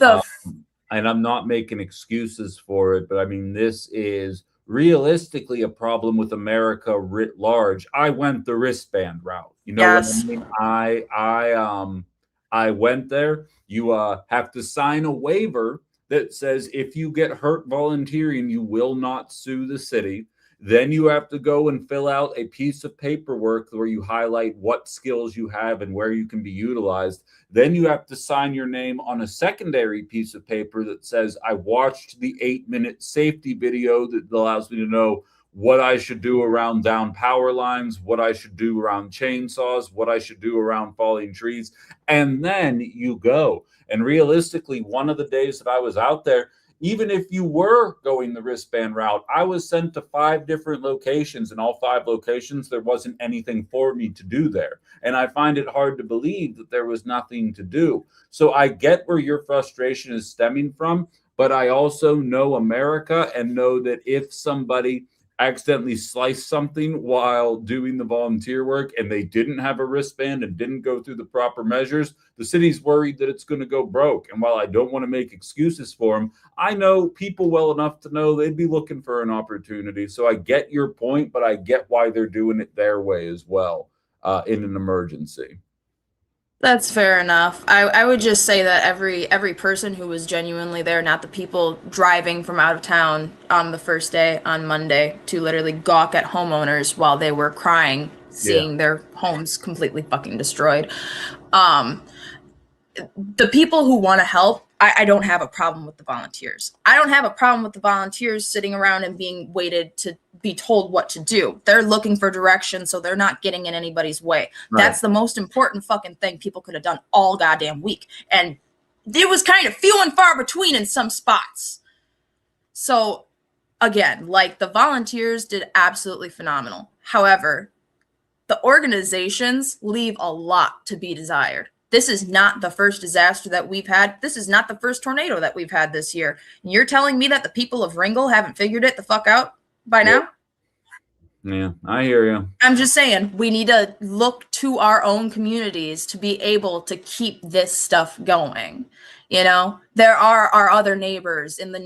and I'm not making excuses for it, but I mean, this is realistically a problem with America writ large. I went the wristband route. You know what I mean? I went there. You have to sign a waiver that says if you get hurt volunteering, you will not sue the city. Then you have to go and fill out a piece of paperwork where you highlight what skills you have and where you can be utilized. Then you have to sign your name on a secondary piece of paper that says, I watched the 8-minute safety video that allows me to know what I should do around down power lines, what I should do around chainsaws, what I should do around falling trees. And then you go. And realistically, one of the days that I was out there, even if you were going the wristband route, I was sent to 5 different locations. In all 5 locations, there wasn't anything for me to do there. And I find it hard to believe that there was nothing to do. So I get where your frustration is stemming from, but I also know America and know that if somebody accidentally sliced something while doing the volunteer work and they didn't have a wristband and didn't go through the proper measures, the city's worried that it's going to go broke. And while I don't want to make excuses for them, I know people well enough to know they'd be looking for an opportunity. So I get your point, but I get why they're doing it their way as well in an emergency. That's fair enough. I would just say that every person who was genuinely there, not the people driving from out of town on the first day on Monday to literally gawk at homeowners while they were crying, Yeah. seeing their homes completely fucking destroyed. Um, the people who want to help, I don't have a problem with the volunteers. I don't have a problem with the volunteers sitting around and being waited to be told what to do. They're looking for direction, so they're not getting in anybody's way. Right. That's the most important fucking thing people could have done all goddamn week. And it was kind of few and far between in some spots. So again, like, the volunteers did absolutely phenomenal. However, the organizations leave a lot to be desired. This is not the first disaster that we've had. This is not the first tornado that we've had this year. And you're telling me that the people of Ringgold haven't figured it the fuck out by now? Yeah, I hear you. I'm just saying, we need to look to our own communities to be able to keep this stuff going. You know, there are our other neighbors in the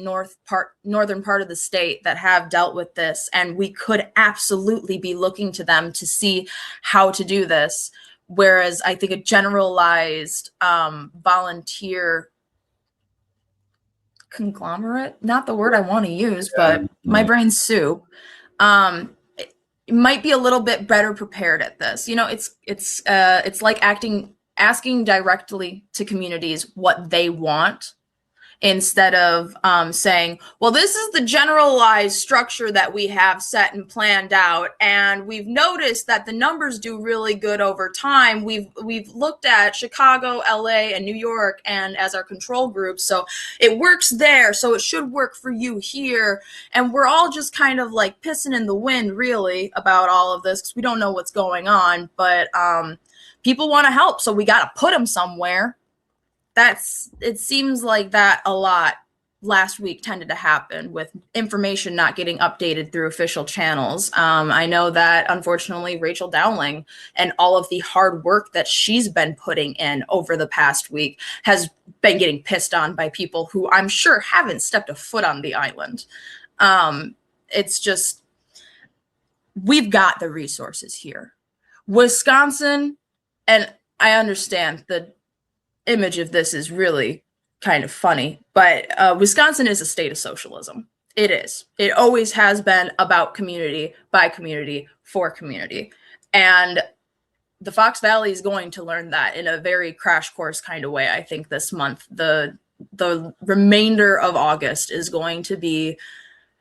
northern part of the state that have dealt with this, and we could absolutely be looking to them to see how to do this. Whereas I think a generalized volunteer conglomerate, not the word I want to use, but my brain's soup, it might be a little bit better prepared at this. You know, it's like asking directly to communities what they want, instead of saying, well, this is the generalized structure that we have set and planned out, and we've noticed that the numbers do really good over time. We've looked at Chicago, LA, and New York and as our control groups, so it works there, so it should work for you here. And we're all just kind of like pissing in the wind, really, about all of this because we don't know what's going on. But people want to help, so we got to put them somewhere. It seems like that a lot last week tended to happen with information not getting updated through official channels. I know that, unfortunately, Rachel Dowling and all of the hard work that she's been putting in over the past week has been getting pissed on by people who I'm sure haven't stepped a foot on the island. It's just, we've got the resources here. Wisconsin, and I understand the image of this is really kind of funny, but Wisconsin is a state of socialism. It is. It always has been about community, by community, for community. And the Fox Valley is going to learn that in a very crash course kind of way, I think, this month. The remainder of August is going to be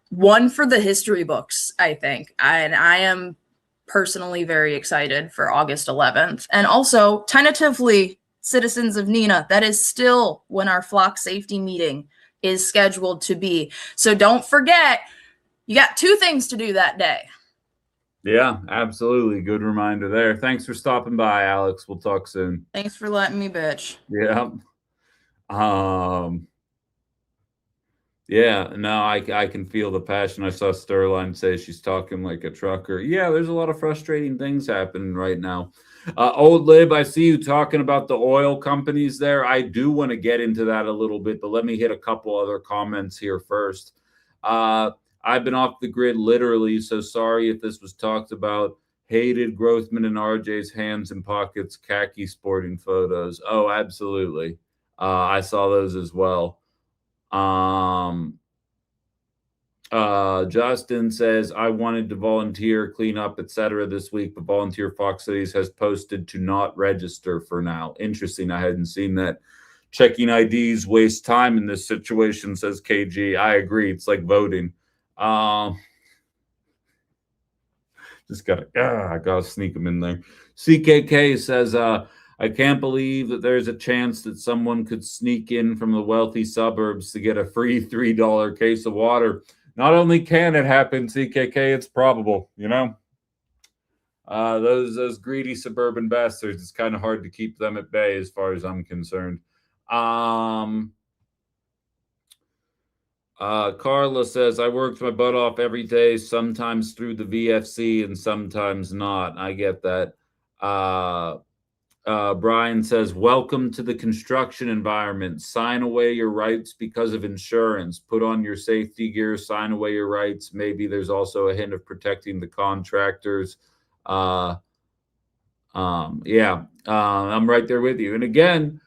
one for the history books, I think. And I am personally very excited for August 11th. And also, tentatively, citizens of Neenah, that is still when our flock safety meeting is scheduled to be. So don't forget, you got 2 things to do that day. Yeah, absolutely. Good reminder there. Thanks for stopping by, Alex. We'll talk soon. Thanks for letting me bitch. Yeah. Yeah, no, I can feel the passion. I saw Sterling say she's talking like a trucker. Yeah, there's a lot of frustrating things happening right now. Old Lib, I see you talking about the oil companies there. I do want to get into that a little bit, but let me hit a couple other comments here first. I've been off the grid literally, so sorry if this was talked about. Hated Grothman and RJ's hands in pockets, khaki sporting photos. Oh, absolutely. I saw those as well. Justin says, I wanted to volunteer, clean up, etc. this week, but Volunteer Fox Cities has posted to not register for now. Interesting. I hadn't seen that. Checking IDs waste time in this situation, says KG. I agree. It's like voting. Just gotta sneak them in there. CKK says, I can't believe that there's a chance that someone could sneak in from the wealthy suburbs to get a free $3 case of water. Not only can it happen, CKK, it's probable, you know? Those greedy suburban bastards, it's kind of hard to keep them at bay as far as I'm concerned. Carla says, I worked my butt off every day, sometimes through the VFC and sometimes not. I get that. Brian says, welcome to the construction environment. Sign away your rights because of insurance. Put on your safety gear, sign away your rights. Maybe there's also a hint of protecting the contractors. I'm right there with you. And again,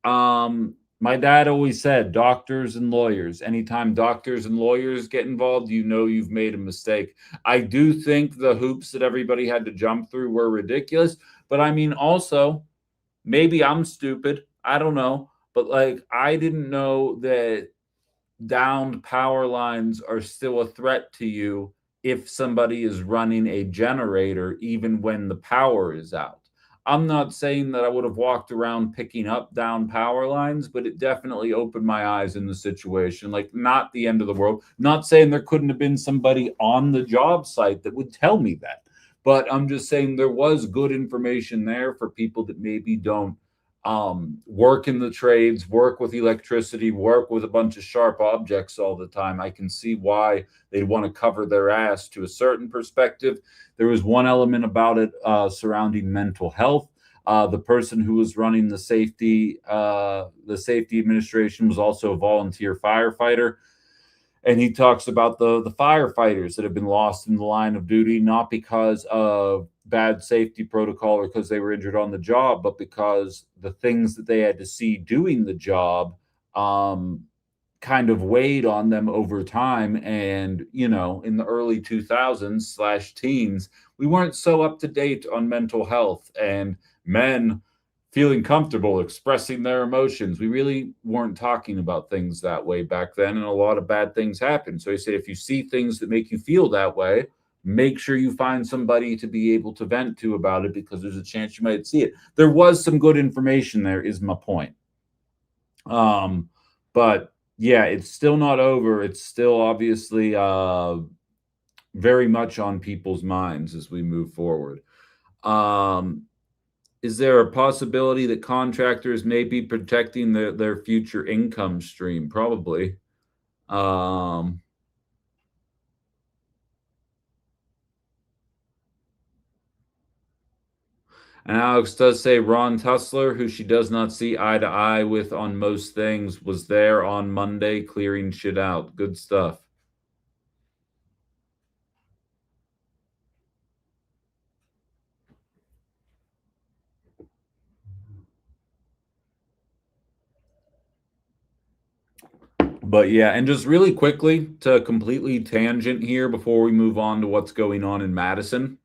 my dad always said, doctors and lawyers, anytime doctors and lawyers get involved, you know you've made a mistake. I do think the hoops that everybody had to jump through were ridiculous, but I mean, also, maybe I'm stupid. I don't know. But like, I didn't know that downed power lines are still a threat to you if somebody is running a generator, even when the power is out. I'm not saying that I would have walked around picking up down power lines, but it definitely opened my eyes in the situation. Like, not the end of the world. Not saying there couldn't have been somebody on the job site that would tell me that. But I'm just saying there was good information there for people that maybe don't work in the trades, work with electricity, work with a bunch of sharp objects all the time. I can see why they'd want to cover their ass to a certain perspective. There was one element about it surrounding mental health. The person who was running the safety administration was also a volunteer firefighter. And he talks about the firefighters that have been lost in the line of duty, not because of bad safety protocol or because they were injured on the job, but because the things that they had to see doing the job kind of weighed on them over time. And, you know, in the early 2000s / teens, we weren't so up to date on mental health and men feeling comfortable expressing their emotions. We really weren't talking about things that way back then, and a lot of bad things happened. So he said, if you see things that make you feel that way, make sure you find somebody to be able to vent to about it, because there's a chance you might see it. There was some good information there, is my point. But yeah, it's still not over. It's still obviously very much on people's minds as we move forward. Is there a possibility that contractors may be protecting their future income stream? Probably. And Alex does say Ron Tussler, who she does not see eye to eye with on most things, was there on Monday clearing shit out. Good stuff. But yeah, and just really quickly to completely tangent here before we move on to what's going on in Madison.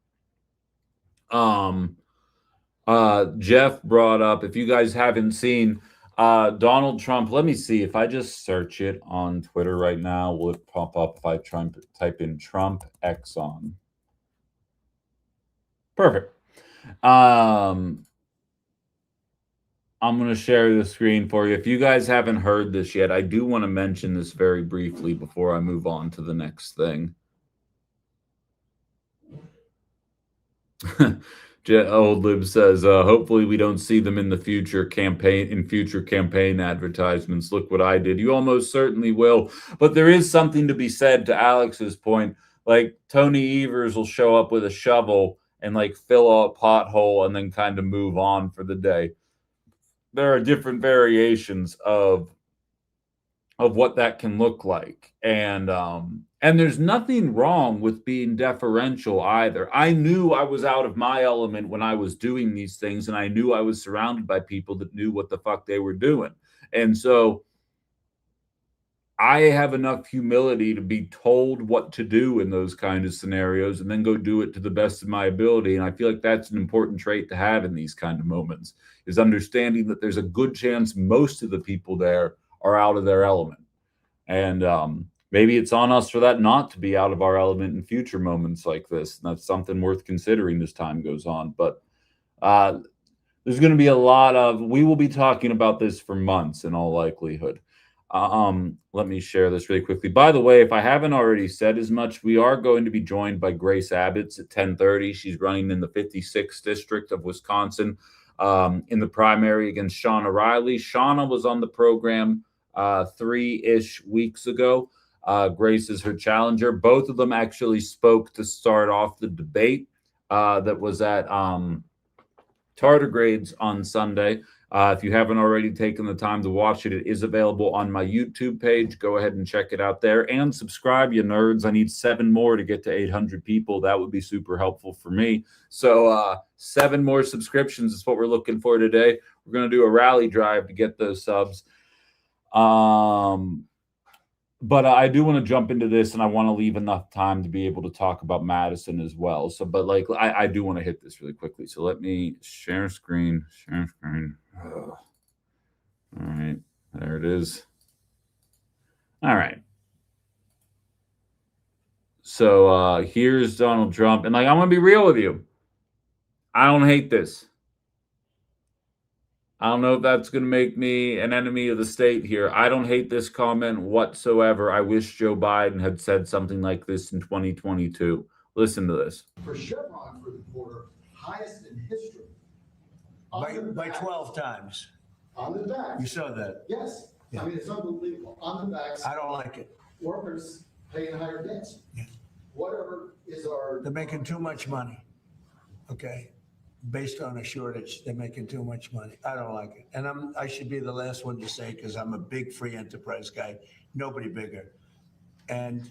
Jeff brought up, if you guys haven't seen Donald Trump, let me see if I just search it on Twitter right now, will it pop up if I try and type in Trump Exxon? Perfect. I'm going to share the screen for you. If you guys haven't heard this yet, I do want to mention this very briefly before I move on to the next thing. Old Lib says, hopefully we don't see them in the future campaign advertisements. Look what I did. You almost certainly will. But there is something to be said to Alex's point. Like, Tony Evers will show up with a shovel and like fill a pothole and then kind of move on for the day. There are different variations of what that can look like. And there's nothing wrong with being deferential either. I knew I was out of my element when I was doing these things, and I knew I was surrounded by people that knew what the fuck they were doing. And so I have enough humility to be told what to do in those kind of scenarios and then go do it to the best of my ability. And I feel like that's an important trait to have in these kind of moments, is understanding that there's a good chance most of the people there are out of their element. And maybe it's on us for that not to be out of our element in future moments like this. And that's something worth considering as time goes on. But there's going to be a lot of, we will be talking about this for months in all likelihood. Let me share this really quickly. By the way, if I haven't already said as much, we are going to be joined by Grace Abbott at 10:30. She's running in the 56th district of Wisconsin in the primary against Shauna Riley. Shauna was on the program 3-ish weeks ago. Grace is her challenger. Both of them actually spoke to start off the debate that was at Tardigrades on Sunday. If you haven't already taken the time to watch it, it is available on my YouTube page. Go ahead and check it out there and subscribe, you nerds. I need 7 more to get to 800 people. That would be super helpful for me. So 7 more subscriptions is what we're looking for today. We're going to do a rally drive to get those subs. But I do want to jump into this, and I want to leave enough time to be able to talk about Madison as well. So, but like, I do want to hit this really quickly. So let me share screen. All right, there it is. All right. So here's Donald Trump, and like, I'm gonna be real with you. I don't hate this. I don't know if that's going to make me an enemy of the state here. I don't hate this comment whatsoever. I wish Joe Biden had said something like this in 2022. Listen to this. For Chevron for the quarter, highest in history. By 12 times. On the back. You saw that. Yes. Yeah. I mean, it's unbelievable. On the backs. I don't like it. Workers paying higher debts. Yeah. Whatever is our. They're making too much money. Okay. Based on a shortage, they're making too much money. I don't like it. And I should be the last one to say, because I'm a big free enterprise guy, nobody bigger. And,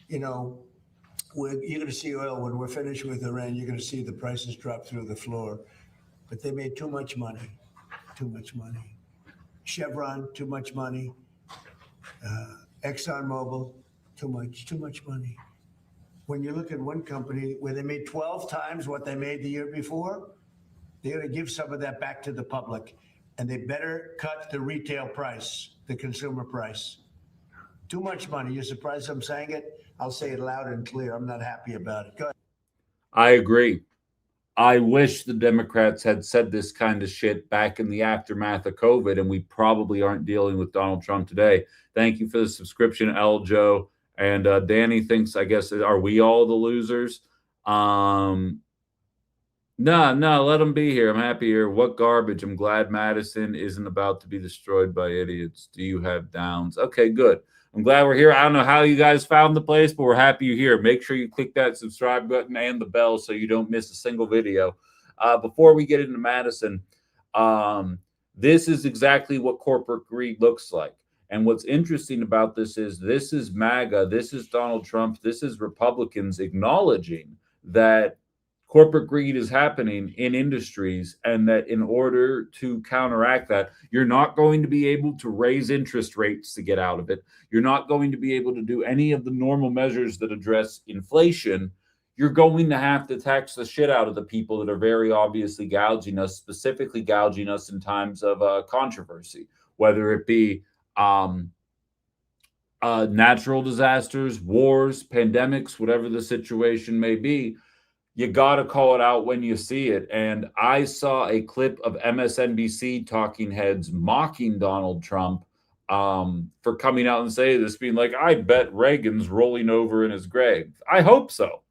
you know, you're going to see oil when we're finished with Iran, you're going to see the prices drop through the floor. But they made too much money, too much money. Chevron, too much money. ExxonMobil, too much money. When you look at one company where they made 12 times what they made the year before, they're going to give some of that back to the public. And they better cut the retail price, the consumer price. Too much money. You're surprised I'm saying it? I'll say it loud and clear. I'm not happy about it. Go ahead. I agree. I wish the Democrats had said this kind of shit back in the aftermath of COVID, and we probably aren't dealing with Donald Trump today. Thank you for the subscription, L. Joe. And Danny thinks, I guess, are we all the losers? No, let them be here. I'm happy here. What garbage. I'm glad Madison isn't about to be destroyed by idiots. Do you have downs? Okay, good. I'm glad we're here. I don't know how you guys found the place, but we're happy you're here. Make sure you click that subscribe button and the bell so you don't miss a single video. Before we get into Madison, this is exactly what corporate greed looks like. And what's interesting about this is MAGA, this is Donald Trump, this is Republicans acknowledging that corporate greed is happening in industries, and that in order to counteract that, you're not going to be able to raise interest rates to get out of it. You're not going to be able to do any of the normal measures that address inflation. You're going to have to tax the shit out of the people that are very obviously gouging us, specifically gouging us in times of controversy, whether it be natural disasters, wars, pandemics, whatever the situation may be. You got to call it out when you see it. And I saw a clip of MSNBC talking heads mocking Donald Trump for coming out and saying this, being like, I bet Reagan's rolling over in his grave. I hope so.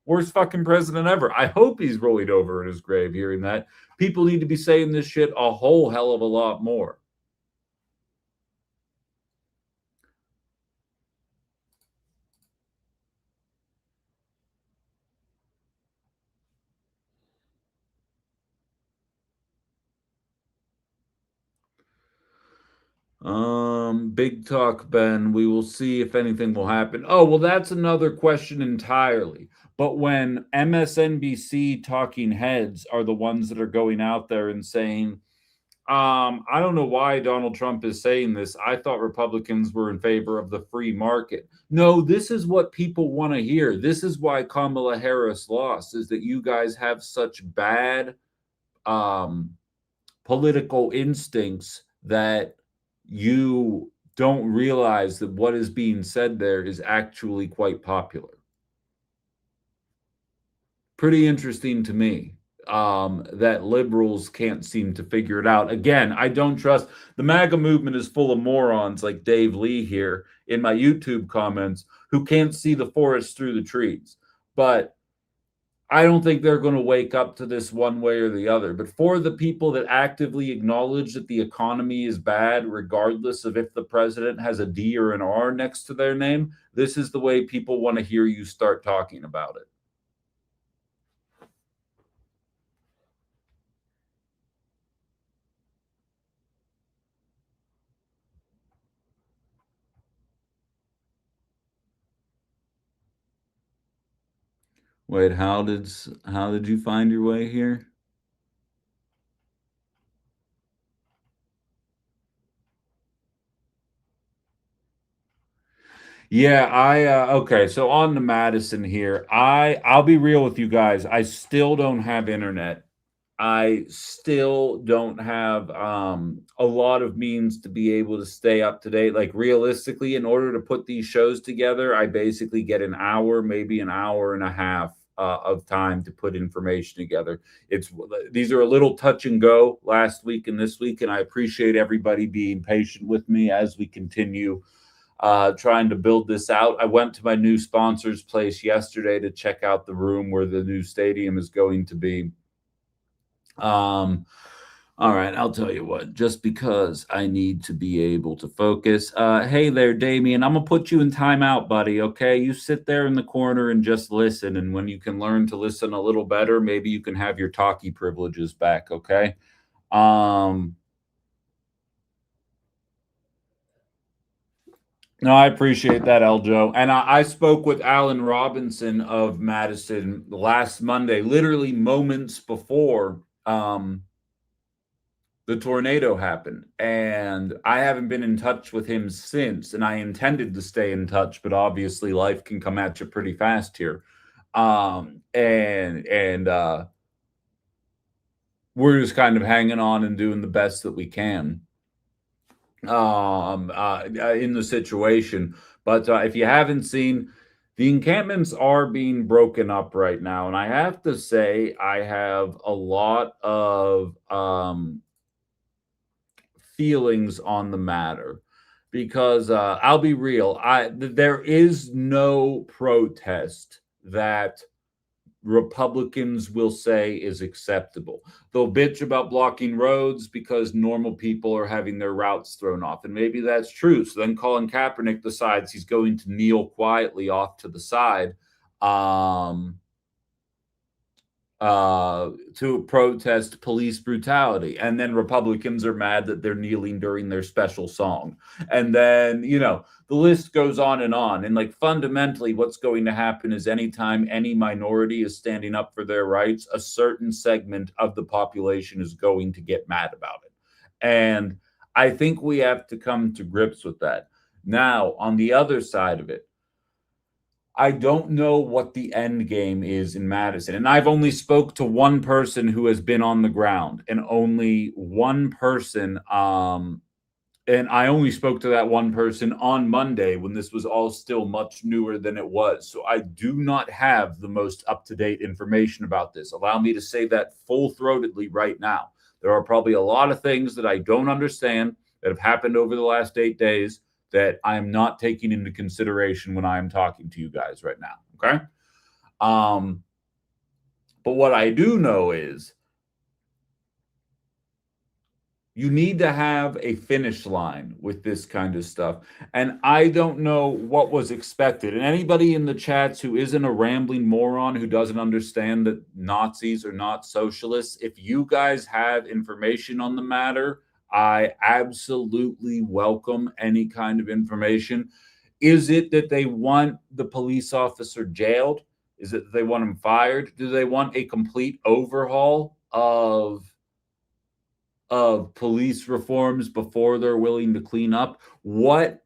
Worst fucking president ever. I hope he's rolling over in his grave hearing that. People need to be saying this shit a whole hell of a lot more. Big talk, Ben. We will see if anything will happen. Oh, well, that's another question entirely. But when MSNBC talking heads are the ones that are going out there and saying, I don't know why Donald Trump is saying this. I thought Republicans were in favor of the free market. No, this is what people want to hear. This is why Kamala Harris lost, is that you guys have such bad political instincts that you don't realize that what is being said there is actually quite popular. Pretty interesting to me that liberals can't seem to figure it out. Again, I don't trust. The MAGA movement is full of morons like Dave Lee here in my YouTube comments who can't see the forest through the trees. But I don't think they're going to wake up to this one way or the other. But for the people that actively acknowledge that the economy is bad, regardless of if the president has a D or an R next to their name, this is the way people want to hear you start talking about it. Wait, how did you find your way here? Yeah, okay, so on to Madison here. I'll be real with you guys. I still don't have internet. I still don't have a lot of means to be able to stay up to date. Like realistically, in order to put these shows together, I basically get an hour, maybe an hour and a half of time to put information together. These are a little touch and go last week and this week, and I appreciate everybody being patient with me as we continue trying to build this out. I went to my new sponsor's place yesterday to check out the room where the new stadium is going to be. All right, I'll tell you what, just because I need to be able to focus. Hey there, Damien. I'm gonna put you in timeout, buddy. Okay, you sit there in the corner and just listen. And when you can learn to listen a little better, maybe you can have your talkie privileges back. Okay. No, I appreciate that, Eljo. And I spoke with Alan Robinson of Madison last Monday, literally moments before the tornado happened. And I haven't been in touch with him since. And I intended to stay in touch, but obviously life can come at you pretty fast here. We're just kind of hanging on and doing the best that we can in the situation. But if you haven't seen, the encampments are being broken up right now. And I have to say, I have a lot of feelings on the matter because I'll be real. There is no protest that Republicans will say is acceptable. They'll bitch about blocking roads because normal people are having their routes thrown off. And maybe that's true. So then Colin Kaepernick decides he's going to kneel quietly off to the side to protest police brutality. And then Republicans are mad that they're kneeling during their special song. And then, the list goes on. And like fundamentally, what's going to happen is anytime any minority is standing up for their rights, a certain segment of the population is going to get mad about it. And I think we have to come to grips with that. Now, on the other side of it, I don't know what the end game is in Madison. And I've only spoke to one person who has been on the ground, and only one person and I only spoke to that one person on Monday when this was all still much newer than it was. So I do not have the most up-to-date information about this. Allow me to say that full-throatedly right now. There are probably a lot of things that I don't understand that have happened over the last 8 days that I am not taking into consideration when I am talking to you guys right now. Okay. But what I do know is you need to have a finish line with this kind of stuff. And I don't know what was expected. And anybody in the chats who isn't a rambling moron who doesn't understand that Nazis are not socialists, if you guys have information on the matter, I absolutely welcome any kind of information. Is it that they want the police officer jailed? Is it that they want him fired? Do they want a complete overhaul of police reforms before they're willing to clean up? What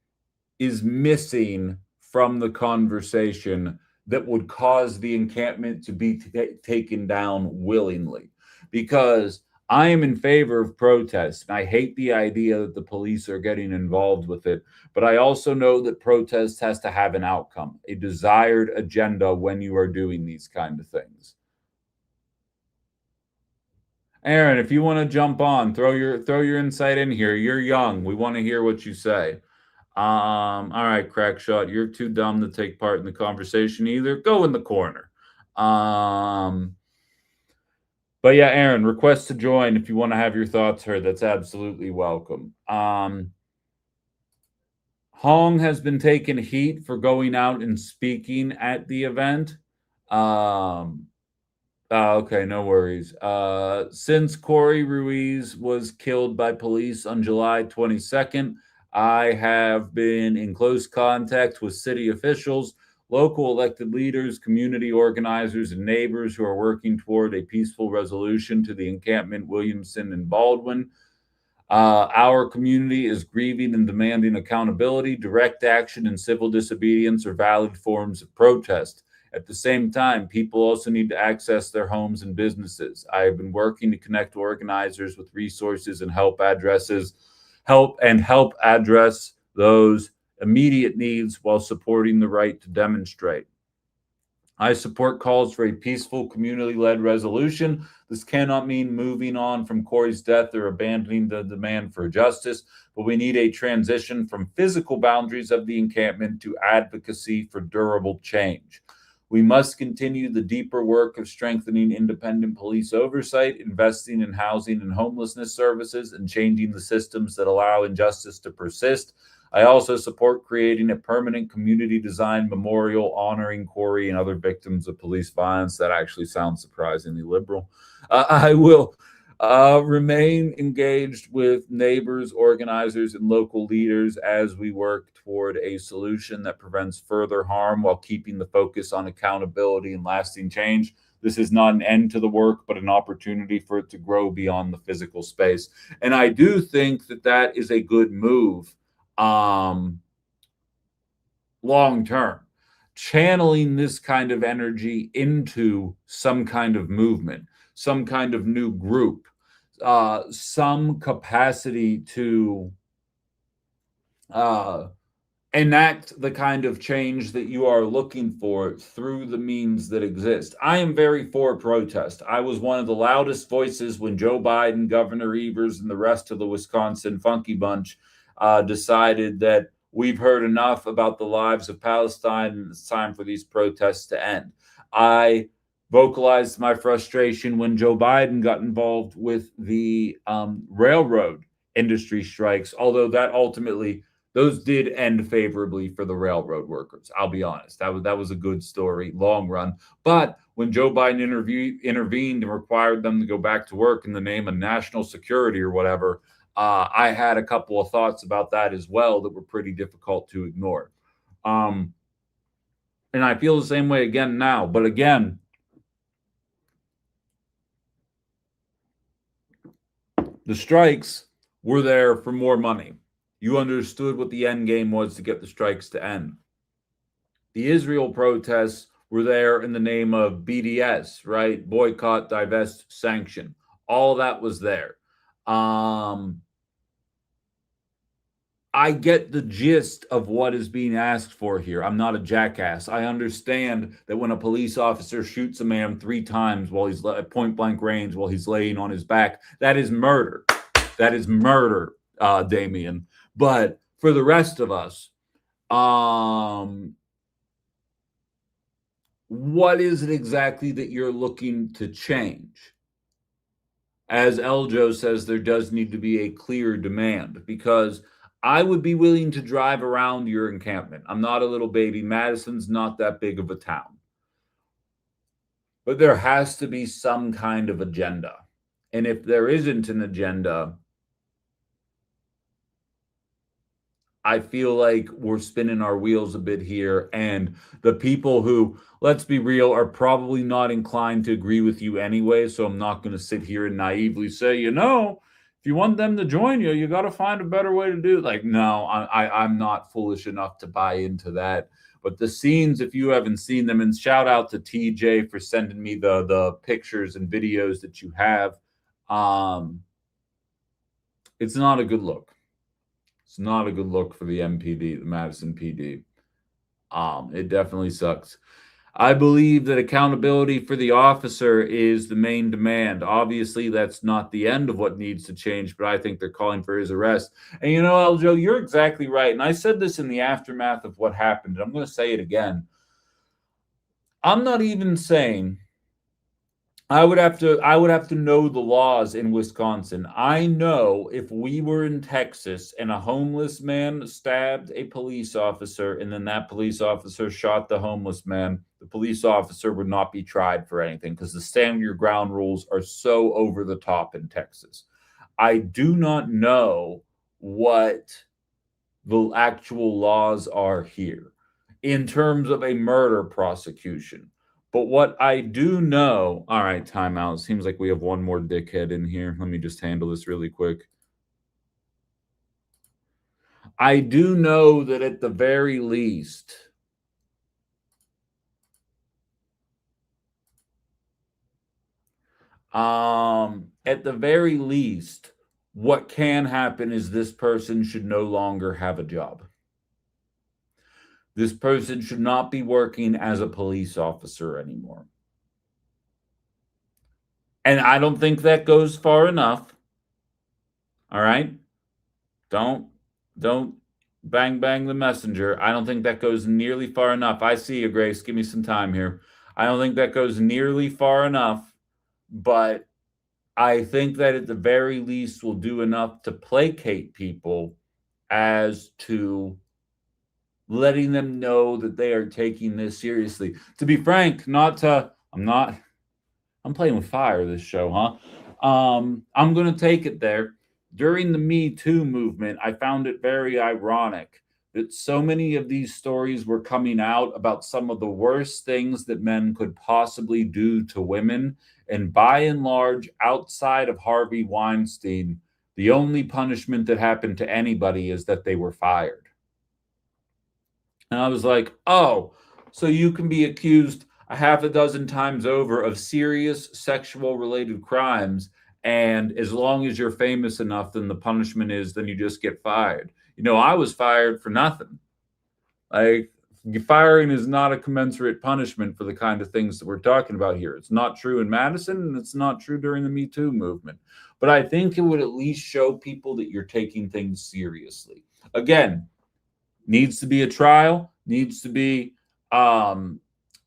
is missing from the conversation that would cause the encampment to be taken down willingly? Because I am in favor of protests, and I hate the idea that the police are getting involved with it. But I also know that protest has to have an outcome, a desired agenda when you are doing these kind of things. Aaron, if you want to jump on, throw your insight in here. You're young. We want to hear what you say. All right, Crackshot, you're too dumb to take part in the conversation either. Go in the corner. But yeah, Aaron, request to join if you want to have your thoughts heard. That's absolutely welcome. Hong has been taking heat for going out and speaking at the event. Okay, no worries. Since Corey Ruiz was killed by police on July 22nd, I have been in close contact with city officials, local elected leaders, community organizers, and neighbors who are working toward a peaceful resolution to the encampment, Williamson and Baldwin. Our community is grieving and demanding accountability. Direct action and civil disobedience are valid forms of protest. At the same time, people also need to access their homes and businesses. I have been working to connect organizers with resources and help address those immediate needs while supporting the right to demonstrate. I support calls for a peaceful, community-led resolution. This cannot mean moving on from Corey's death or abandoning the demand for justice, but we need a transition from physical boundaries of the encampment to advocacy for durable change. We must continue the deeper work of strengthening independent police oversight, investing in housing and homelessness services, and changing the systems that allow injustice to persist. I also support creating a permanent community design memorial honoring Corey and other victims of police violence. That actually sounds surprisingly liberal. I will remain engaged with neighbors, organizers, and local leaders as we work toward a solution that prevents further harm while keeping the focus on accountability and lasting change. This is not an end to the work, but an opportunity for it to grow beyond the physical space. And I do think that that is a good move. Long term, channeling this kind of energy into some kind of movement, some kind of new group, some capacity to enact the kind of change that you are looking for through the means that exist. I am very for protest. I was one of the loudest voices when Joe Biden, Governor Evers, and the rest of the Wisconsin Funky Bunch decided that we've heard enough about the lives of Palestine and it's time for these protests to end. I vocalized my frustration when Joe Biden got involved with the railroad industry strikes, although that ultimately, those did end favorably for the railroad workers. I'll be honest. That was a good story, long run. But when Joe Biden intervened and required them to go back to work in the name of national security or whatever, I had a couple of thoughts about that as well that were pretty difficult to ignore. And I feel the same way again now. But again, the strikes were there for more money. You understood what the end game was to get the strikes to end. The Israel protests were there in the name of BDS, right? Boycott, divest, sanction. All that was there. I get the gist of what is being asked for here. I'm not a jackass. I understand that when a police officer shoots a man 3 times while he's at point blank range while he's laying on his back, that is murder. That is murder, Damien. But for the rest of us, what is it exactly that you're looking to change? As Eljo says, there does need to be a clear demand, because I would be willing to drive around your encampment. I'm not a little baby. Madison's not that big of a town. But there has to be some kind of agenda. And if there isn't an agenda, I feel like we're spinning our wheels a bit here. And the people who, let's be real, are probably not inclined to agree with you anyway. So I'm not going to sit here and naively say, if you want them to join you, you got to find a better way to do it. Like, no, I'm not foolish enough to buy into that. But the scenes, if you haven't seen them, and shout out to TJ for sending me the pictures and videos that you have. It's not a good look. It's not a good look for the MPD, the Madison PD. It definitely sucks. I believe that accountability for the officer is the main demand. Obviously, that's not the end of what needs to change, but I think they're calling for his arrest. And Eljo, you're exactly right. And I said this in the aftermath of what happened, and I'm going to say it again. I'm not even saying I would have to know the laws in Wisconsin. I know if we were in Texas and a homeless man stabbed a police officer and then that police officer shot the homeless man, the police officer would not be tried for anything because the stand your ground rules are so over the top in Texas. I do not know what the actual laws are here. in terms of a murder prosecution. But what I do know, all right, timeout. It seems like we have one more dickhead in here. Let me just handle this really quick. I do know that at the very least, what can happen is this person should no longer have a job. This person should not be working as a police officer anymore. And I don't think that goes far enough. All right? Don't bang the messenger. I don't think that goes nearly far enough. I see you, Grace. Give me some time here. I don't think that goes nearly far enough, but I think that at the very least will do enough to placate people as to letting them know that they are taking this seriously. To be frank, I'm playing with fire this show, huh? I'm going to take it there. During the Me Too movement, I found it very ironic that so many of these stories were coming out about some of the worst things that men could possibly do to women. And by and large, outside of Harvey Weinstein, the only punishment that happened to anybody is that they were fired. And I was like, oh, so you can be accused a half a dozen times over of serious sexual related crimes. And as long as you're famous enough, then the punishment is then you just get fired. You know, I was fired for nothing. Like, firing is not a commensurate punishment for the kind of things that we're talking about here. It's not true in Madison, and it's not true during the Me Too movement. But I think it would at least show people that you're taking things seriously. Again, needs to be a trial, needs to be an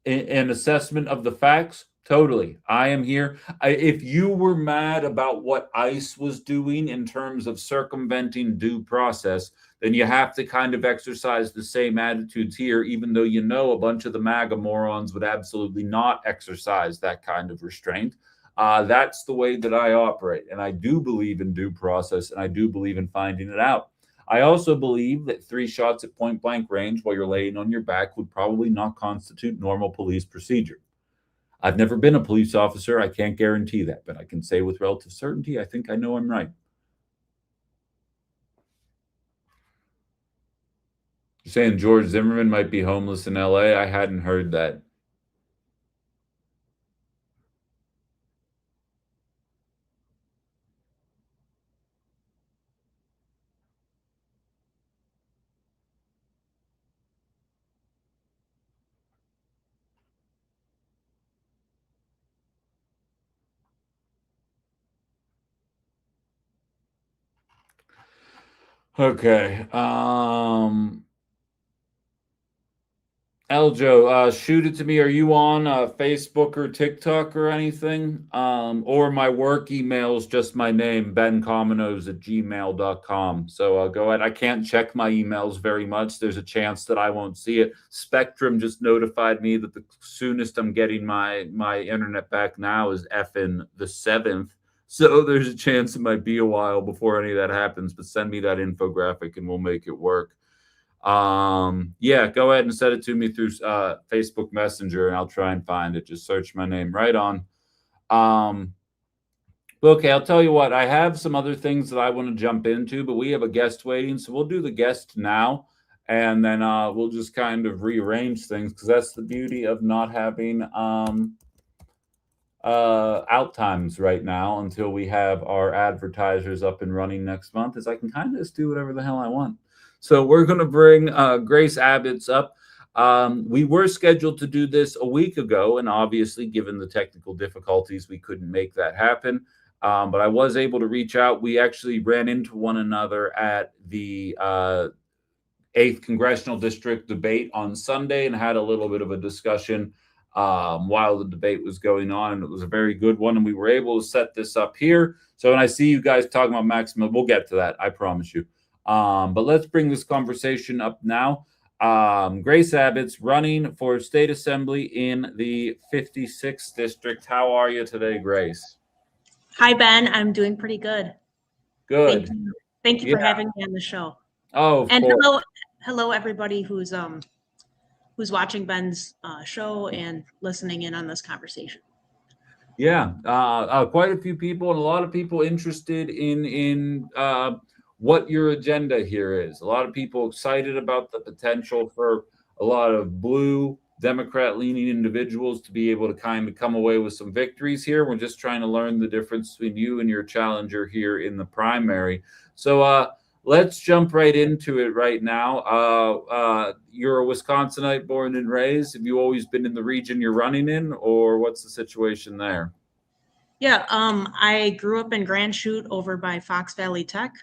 assessment of the facts. Totally. I am here. If you were mad about what ICE was doing in terms of circumventing due process, then you have to kind of exercise the same attitudes here, even though you know a bunch of the MAGA morons would absolutely not exercise that kind of restraint. That's the way that I operate. And I do believe in due process, and I do believe in finding it out. I also believe that 3 shots at point blank range while you're laying on your back would probably not constitute normal police procedure. I've never been a police officer. I can't guarantee that, but I can say with relative certainty, I think I know I'm right. You're saying George Zimmerman might be homeless in LA? I hadn't heard that. Okay. Eljo, shoot it to me. Are you on Facebook or TikTok or anything? Or my work email is just my name, bencominos@gmail.com. So go ahead. I can't check my emails very much. There's a chance that I won't see it. Spectrum just notified me that the soonest I'm getting my internet back now is effing the 7th. So there's a chance it might be a while before any of that happens, but send me that infographic and we'll make it work. Yeah, go ahead and send it to me through Facebook Messenger and I'll try and find it. Just search my name right on. Okay, I'll tell you what, I have some other things that I want to jump into, but we have a guest waiting, so we'll do the guest now and then we'll just kind of rearrange things because that's the beauty of not having out times right now until we have our advertisers up and running next month, is I can kind of just do whatever the hell I want. So we're going to bring Grace Abbott's up. We were scheduled to do this a week ago, and obviously, given the technical difficulties, we couldn't make that happen. But I was able to reach out. We actually ran into one another at the 8th Congressional District debate on Sunday and had a little bit of a discussion while the debate was going on, and it was a very good one, and we were able to set this up here. So when I see you guys talking about Maximum, we'll get to that, I promise you. But let's bring this conversation up now. Grace Abbott's running for state assembly in the 56th district. How are you today, Grace? Hi, Ben. I'm doing pretty good. Good. Thank you for having me on the show. Oh, of course. Hello everybody who's who's watching Ben's show and listening in on this conversation. Yeah, quite a few people and a lot of people interested in what your agenda here is. A lot of people excited about the potential for a lot of blue Democrat-leaning individuals to be able to kind of come away with some victories here. We're just trying to learn the difference between you and your challenger here in the primary. So let's jump right into it right now. You're a Wisconsinite born and raised. Have you always been in the region you're running in, or what's the situation there? Yeah, I grew up in Grand Chute over by Fox Valley Tech.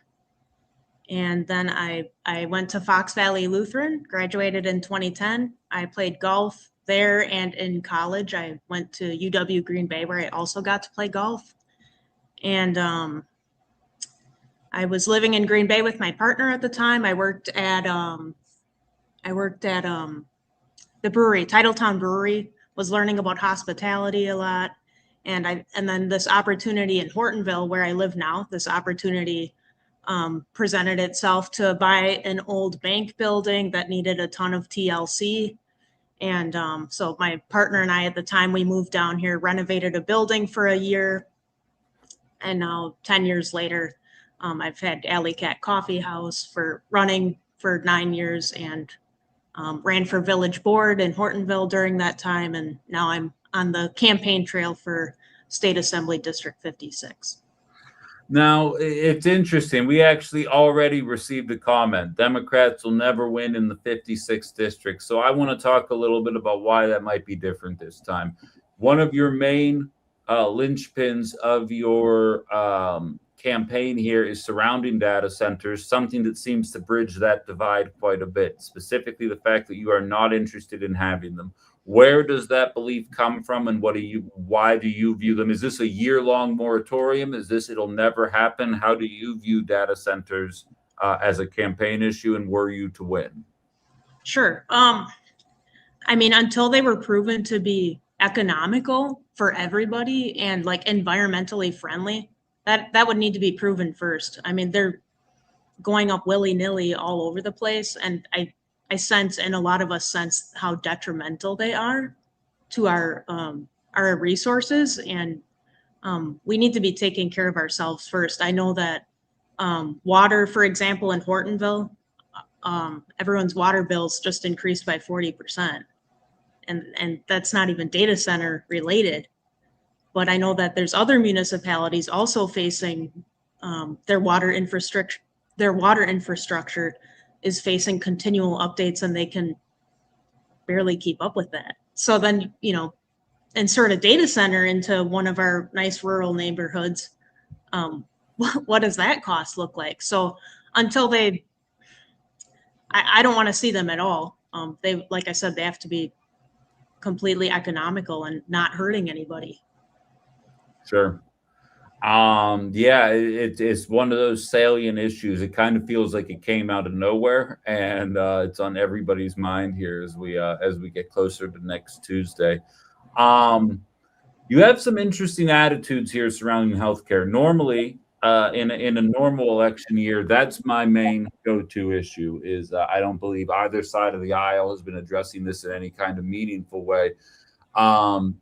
And then I went to Fox Valley Lutheran, graduated in 2010. I played golf there, and in college, I went to UW Green Bay, where I also got to play golf. And I was living in Green Bay with my partner at the time. I worked at the brewery, Titletown Brewery, was learning about hospitality a lot. And then this opportunity in Hortonville, where I live now, this opportunity presented itself to buy an old bank building that needed a ton of TLC. And so my partner and I at the time, we moved down here, renovated a building for a year. And now 10 years later, I've had Alley Cat Coffee House running for 9 years, and ran for village board in Hortonville during that time. And now I'm on the campaign trail for State Assembly District 56. Now, it's interesting. We actually already received a comment. Democrats will never win in the 56th district. So I want to talk a little bit about why that might be different this time. One of your main linchpins of your campaign here is surrounding data centers, something that seems to bridge that divide quite a bit, specifically the fact that you are not interested in having them. Where does that belief come from, and why do you view them? Is this a year-long moratorium? Is this it'll never happen? How do you view data centers as a campaign issue, and were you to win? Sure. I mean, until they were proven to be economical for everybody and like environmentally friendly, that would need to be proven first. I mean, they're going up willy-nilly all over the place, and I sense, and a lot of us sense, how detrimental they are to our resources, and we need to be taking care of ourselves first. I know that water, for example, in Hortonville, everyone's water bills just increased by 40%, and that's not even data center related. But I know that there's other municipalities also facing their water infrastructure. Their water infrastructure is facing continual updates, and they can barely keep up with that. So then, insert a data center into one of our nice rural neighborhoods. What does that cost look like? So until I don't want to see them at all. Like I said, they have to be completely economical and not hurting anybody. Sure. Yeah, it's one of those salient issues. It kind of feels like it came out of nowhere, and it's on everybody's mind here as we get closer to next Tuesday. You have some interesting attitudes here surrounding healthcare. Normally, in a normal election year, that's my main go-to issue. Is I don't believe either side of the aisle has been addressing this in any kind of meaningful way.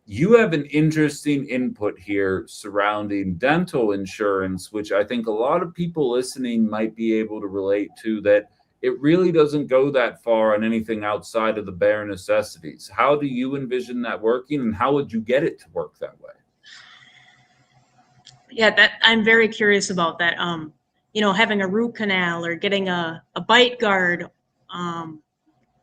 You have an interesting input here surrounding dental insurance, which I think a lot of people listening might be able to relate to, that it really doesn't go that far on anything outside of the bare necessities. How do you envision that working, and how would you get it to work that way? Yeah, I'm very curious about that. Having a root canal or getting a bite guard,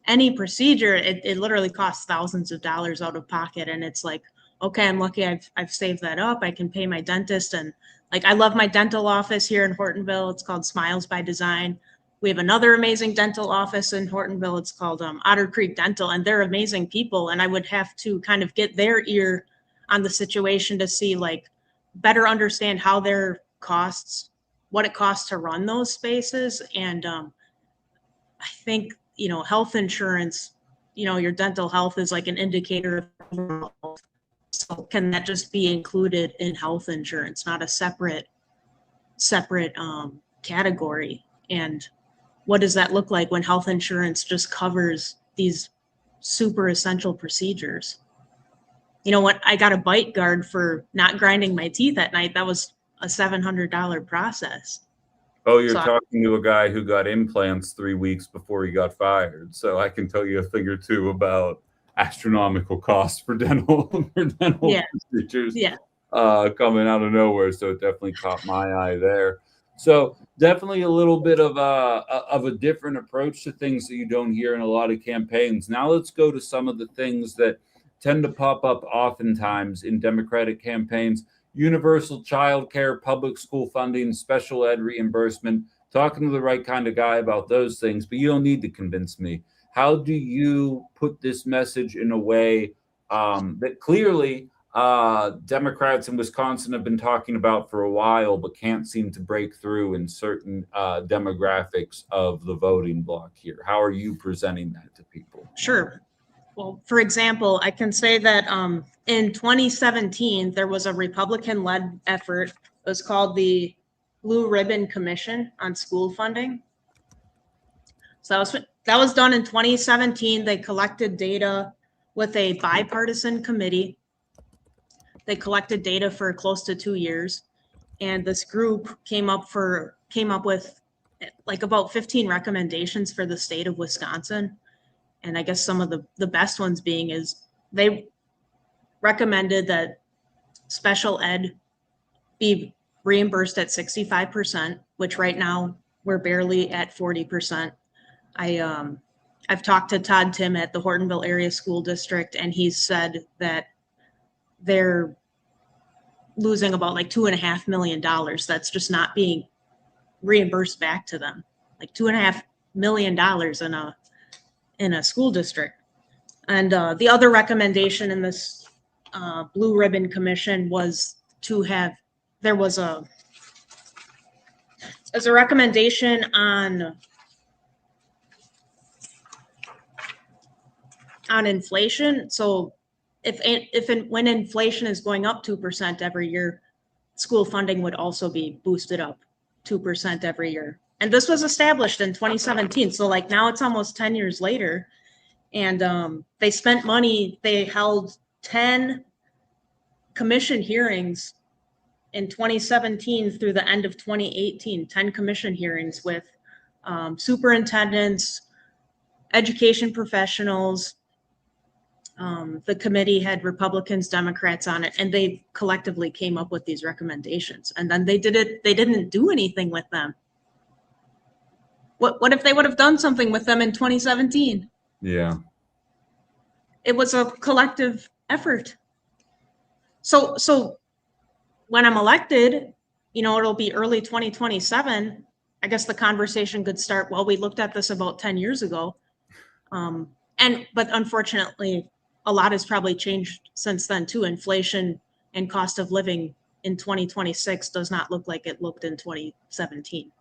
any procedure, it literally costs thousands of dollars out of pocket. And it's like, okay, I'm lucky I've saved that up. I can pay my dentist. And like, I love my dental office here in Hortonville. It's called Smiles by Design. We have another amazing dental office in Hortonville. It's called Otter Creek Dental, and they're amazing people. And I would have to kind of get their ear on the situation to see, like, better understand how their costs, what it costs to run those spaces. And I think, health insurance, your dental health is like an indicator of overall health. So can that just be included in health insurance, not a separate category? And what does that look like when health insurance just covers these super essential procedures. You know what? I got a bite guard for not grinding my teeth at night. That was a $700 process. Oh, you're So talking to a guy who got implants 3 weeks before he got fired. So I can tell you a thing or two about astronomical costs for dental Yeah. procedures Yeah. coming out of nowhere. So it definitely caught my eye there. So definitely a little bit of a different approach to things that you don't hear in a lot of campaigns. Now let's go to some of the things that tend to pop up oftentimes in Democratic campaigns. Universal child care, public school funding, special ed reimbursement, talking to the right kind of guy about those things, but you don't need to convince me. How do you put this message in a way that clearly Democrats in Wisconsin have been talking about for a while, but can't seem to break through in certain demographics of the voting bloc here? How are you presenting that to people? Sure. Well, for example, I can say that in 2017, there was a Republican-led effort. It was called the Blue Ribbon Commission on School Funding. So that was done in 2017. They collected data with a bipartisan committee. They collected data for close to 2 years, and this group came up with like about 15 recommendations for the state of Wisconsin. And I guess some of the best ones being is they recommended that special ed be reimbursed at 65%, which right now we're barely at 40%. I've talked to Todd Tim at the Hortonville Area School District, and he's said that they're losing about like $2.5 million. That's just not being reimbursed back to them. Like $2.5 million in a school district. And the other recommendation in this Blue Ribbon Commission was there was a recommendation on inflation. So when inflation is going up 2% every year, school funding would also be boosted up 2% every year. And this was established in 2017. So like now it's almost 10 years later, and they spent money. They held 10 commission hearings in 2017 through the end of 2018, 10 commission hearings with superintendents, education professionals. The committee had Republicans, Democrats on it, and they collectively came up with these recommendations. And then they didn't do anything with them. What if they would have done something with them in 2017? Yeah. It was a collective effort. So when I'm elected, it'll be early 2027. I guess the conversation could start, well, we looked at this about 10 years ago. But unfortunately, a lot has probably changed since then too. Inflation and cost of living in 2026 does not look like it looked in 2017.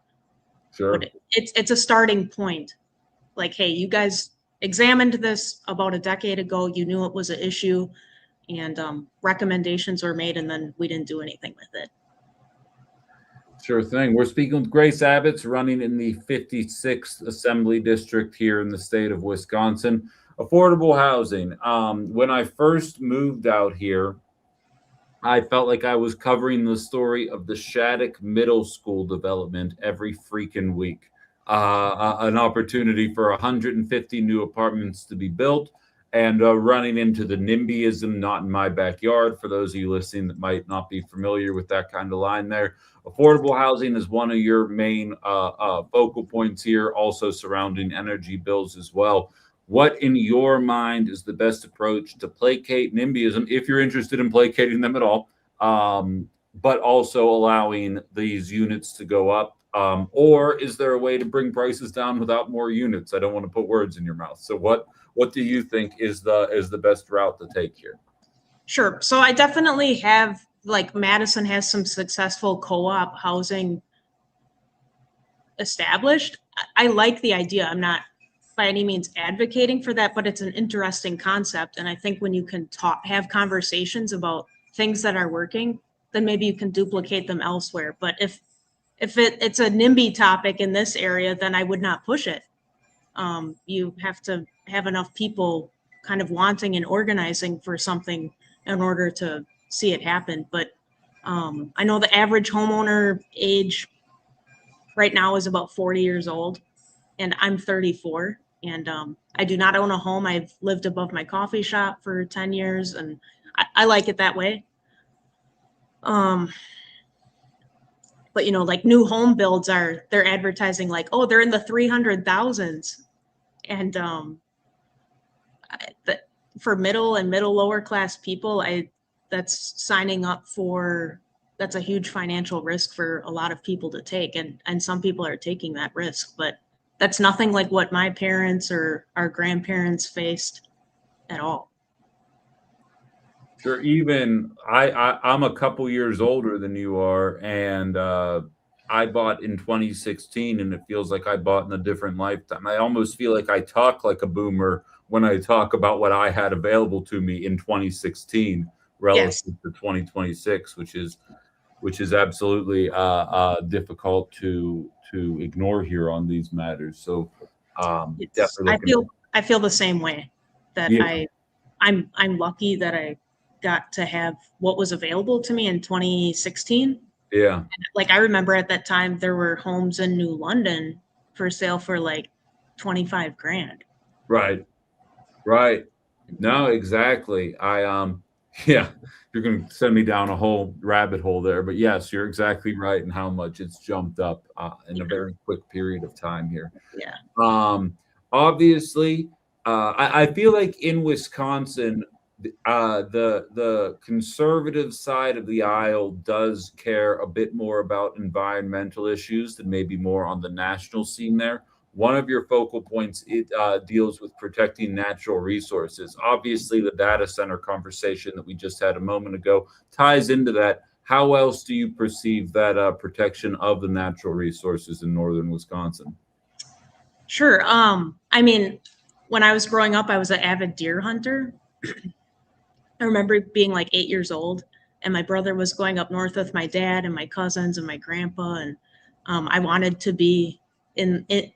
Sure. But it's a starting point. Like, hey, you guys examined this about a decade ago. You knew it was an issue, and recommendations were made, and then we didn't do anything with it. Sure thing. We're speaking with Grace Abbott's running in the 56th Assembly District here in the state of Wisconsin. Affordable housing. When I first moved out here, I felt like I was covering the story of the Shattuck Middle School development every freaking week. An opportunity for 150 new apartments to be built, and running into the NIMBYism, not in my backyard, for those of you listening that might not be familiar with that kind of line there. Affordable housing is one of your main focal points here, also surrounding energy bills as well. What, in your mind, is the best approach to placate NIMBYism, if you're interested in placating them at all, but also allowing these units to go up? Or is there a way to bring prices down without more units? I don't want to put words in your mouth. So what do you think is the best route to take here? Sure. So I definitely have, like, Madison has some successful co-op housing established. I like the idea. I'm not by any means advocating for that, but it's an interesting concept. And I think when you can have conversations about things that are working, then maybe you can duplicate them elsewhere. But if it's a NIMBY topic in this area, then I would not push it. You have to have enough people kind of wanting and organizing for something in order to see it happen. But I know the average homeowner age right now is about 40 years old, and I'm 34. And I do not own a home. I've lived above my coffee shop for 10 years, and I like it that way. But, you know, like new home builds they're advertising like, oh, they're in the 300,000s. And for middle and lower class people, that's signing up for, that's a huge financial risk for a lot of people to take. And some people are taking that risk, but that's nothing like what my parents or our grandparents faced at all. Sure. Even I'm a couple years older than you are, and I bought in 2016, and it feels like I bought in a different lifetime. I almost feel like I talk like a boomer when I talk about what I had available to me in 2016 relative Yes. to 2026, which is absolutely difficult to ignore here on these matters. So definitely, I feel the same way, that yeah. I'm lucky that I got to have what was available to me in 2016. Yeah. Like, I remember at that time there were homes in New London for sale for like 25 grand. Right. No, exactly. Yeah, you're going to send me down a whole rabbit hole there, but yes, you're exactly right in how much it's jumped up in a very quick period of time here. Yeah. Obviously, I feel like in Wisconsin, the conservative side of the aisle does care a bit more about environmental issues than maybe more on the national scene there. One of your focal points, it deals with protecting natural resources. Obviously, the data center conversation that we just had a moment ago ties into that. How else do you perceive that protection of the natural resources in northern Wisconsin? Sure. I mean, when I was growing up, I was an avid deer hunter. I remember being like 8 years old, and my brother was going up north with my dad and my cousins and my grandpa, and I wanted to be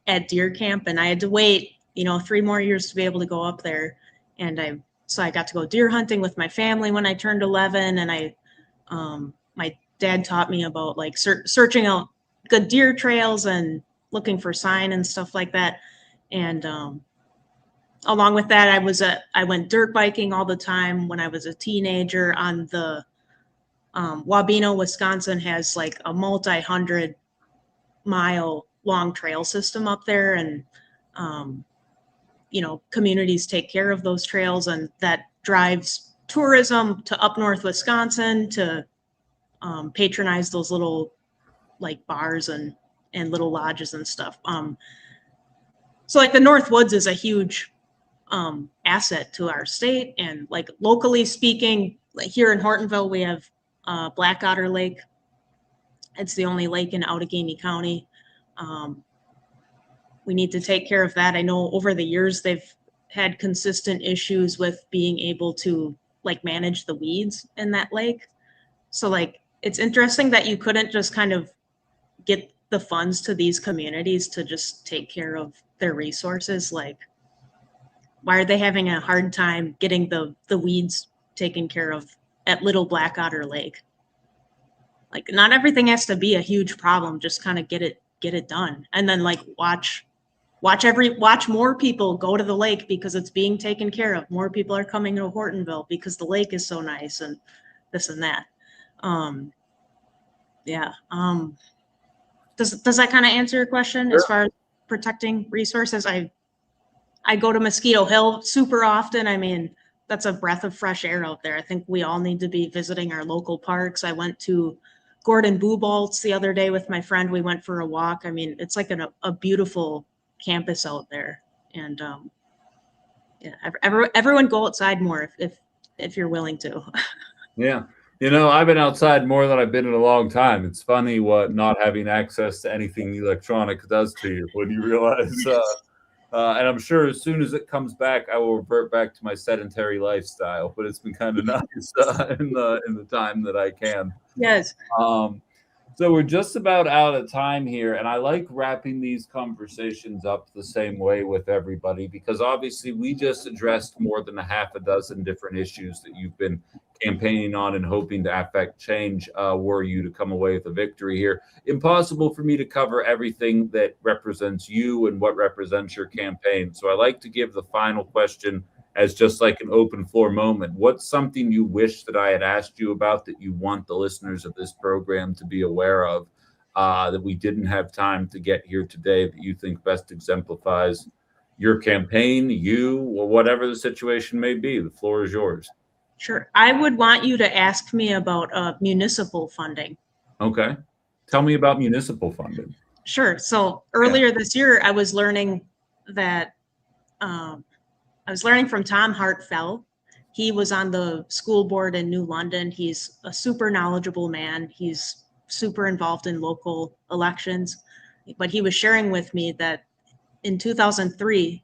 at deer camp, and I had to wait, 3 more years to be able to go up there. And so I got to go deer hunting with my family when I turned 11, and my dad taught me about like searching out good deer trails and looking for sign and stuff like that. And along with that, I went dirt biking all the time when I was a teenager on the Wabeno, Wisconsin has like a multi-100-mile long trail system up there, and communities take care of those trails, and that drives tourism to up north Wisconsin to patronize those little like bars and little lodges and stuff. So like the North Woods is a huge asset to our state, and like locally speaking, like here in Hortonville, we have Black Otter Lake. It's the only lake in Outagamie County. We need to take care of that. I know over the years they've had consistent issues with being able to like manage the weeds in that lake. So like it's interesting that you couldn't just kind of get the funds to these communities to just take care of their resources. Like, why are they having a hard time getting the weeds taken care of at Little Black Otter Lake? Like, not everything has to be a huge problem. Just kind of get it done, and then like watch more people go to the lake because it's being taken care of. More people are coming to Hortonville because the lake is so nice, and this and that. Yeah. Does that kind of answer your question? Sure. As far as protecting resources? I go to Mosquito Hill super often. I mean, that's a breath of fresh air out there. I think we all need to be visiting our local parks. I went to Gordon Bubolt's the other day with my friend. We went for a walk. I mean, it's like a beautiful campus out there. And yeah, everyone go outside more if you're willing to. Yeah. I've been outside more than I've been in a long time. It's funny what not having access to anything electronic does to you when you realize and I'm sure as soon as it comes back, I will revert back to my sedentary lifestyle. But it's been kind of nice in the time that I can. Yes. So we're just about out of time here, and I like wrapping these conversations up the same way with everybody because obviously we just addressed more than a half a dozen different issues that you've been campaigning on and hoping to affect change were you to come away with a victory here. Impossible for me to cover everything that represents you and what represents your campaign. So I like to give the final question as just like an open floor moment. What's something you wish that I had asked you about that you want the listeners of this program to be aware of that we didn't have time to get here today that you think best exemplifies your campaign, you, or whatever the situation may be? The floor is yours. Sure. I would want you to ask me about municipal funding. Okay. Tell me about municipal funding. Sure. So earlier this year, I was learning that I was learning from Tom Hartfell. He was on the school board in New London. He's a super knowledgeable man. He's super involved in local elections. But he was sharing with me that in 2003,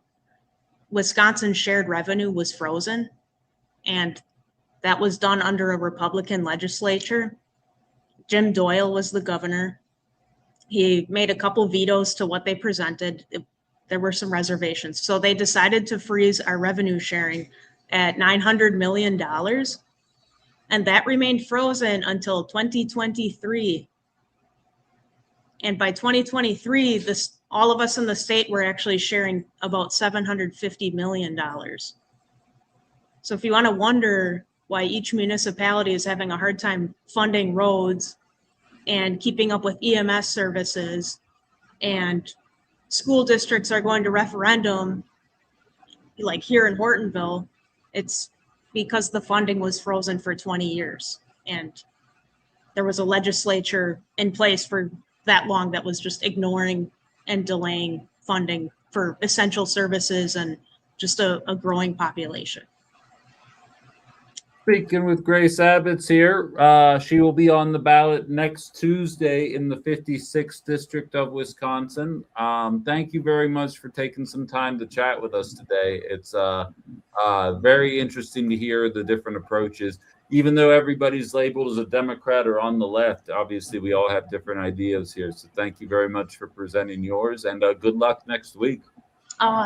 Wisconsin's shared revenue was frozen. And that was done under a Republican legislature. Jim Doyle was the governor. He made a couple vetoes to what they presented. There were some reservations. So they decided to freeze our revenue sharing at $900 million. And that remained frozen until 2023. And by 2023, all of us in the state were actually sharing about $750 million. So if you want to wonder why each municipality is having a hard time funding roads and keeping up with EMS services, and school districts are going to referendum, like here in Hortonville, it's because the funding was frozen for 20 years. And there was a legislature in place for that long that was just ignoring and delaying funding for essential services and just a growing population. Speaking with Grace Abbott's here. She will be on the ballot next Tuesday in the 56th District of Wisconsin. Thank you very much for taking some time to chat with us today. It's very interesting to hear the different approaches. Even though everybody's labeled as a Democrat or on the left, obviously we all have different ideas here. So thank you very much for presenting yours, and good luck next week.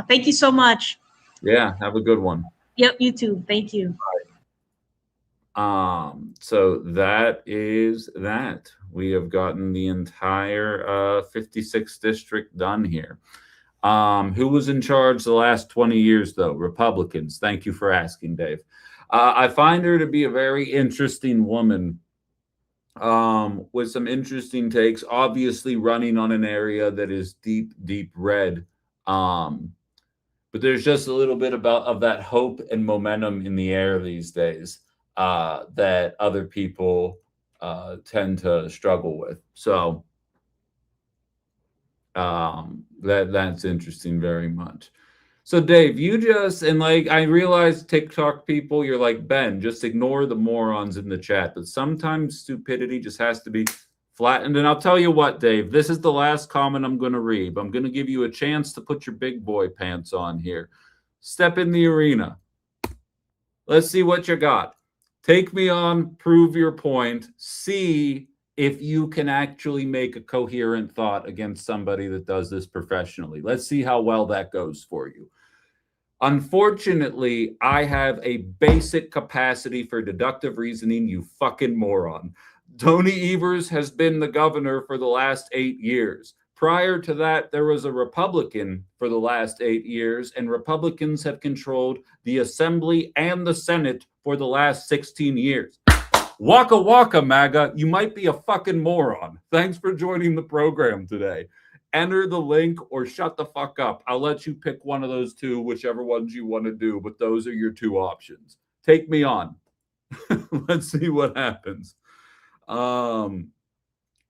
Thank you so much. Yeah, have a good one. Yep, you too. Thank you. So that is that. We have gotten the entire 56th district done here. Who was in charge the last 20 years, though? Republicans. Thank you for asking, Dave. I find her to be a very interesting woman with some interesting takes, obviously running on an area that is deep, deep red. But there's just a little bit of that hope and momentum in the air these days that other people tend to struggle with. So that's interesting very much. So Dave, you just, and like, I realize TikTok people, you're like, Ben, just ignore the morons in the chat. But sometimes stupidity just has to be flattened. And I'll tell you what, Dave, this is the last comment I'm going to read. I'm going to give you a chance to put your big boy pants on here. Step in the arena. Let's see what you got. Take me on, prove your point, see if you can actually make a coherent thought against somebody that does this professionally. Let's see how well that goes for you. Unfortunately, I have a basic capacity for deductive reasoning, you fucking moron. Tony Evers has been the governor for the last 8 years. Prior to that, there was a Republican for the last 8 years, and Republicans have controlled the Assembly and the Senate for the last 16 years. Waka waka, MAGA. You might be a fucking moron. Thanks for joining the program today. Enter the link or shut the fuck up. I'll let you pick one of those two, whichever ones you want to do, but those are your two options. Take me on. Let's see what happens.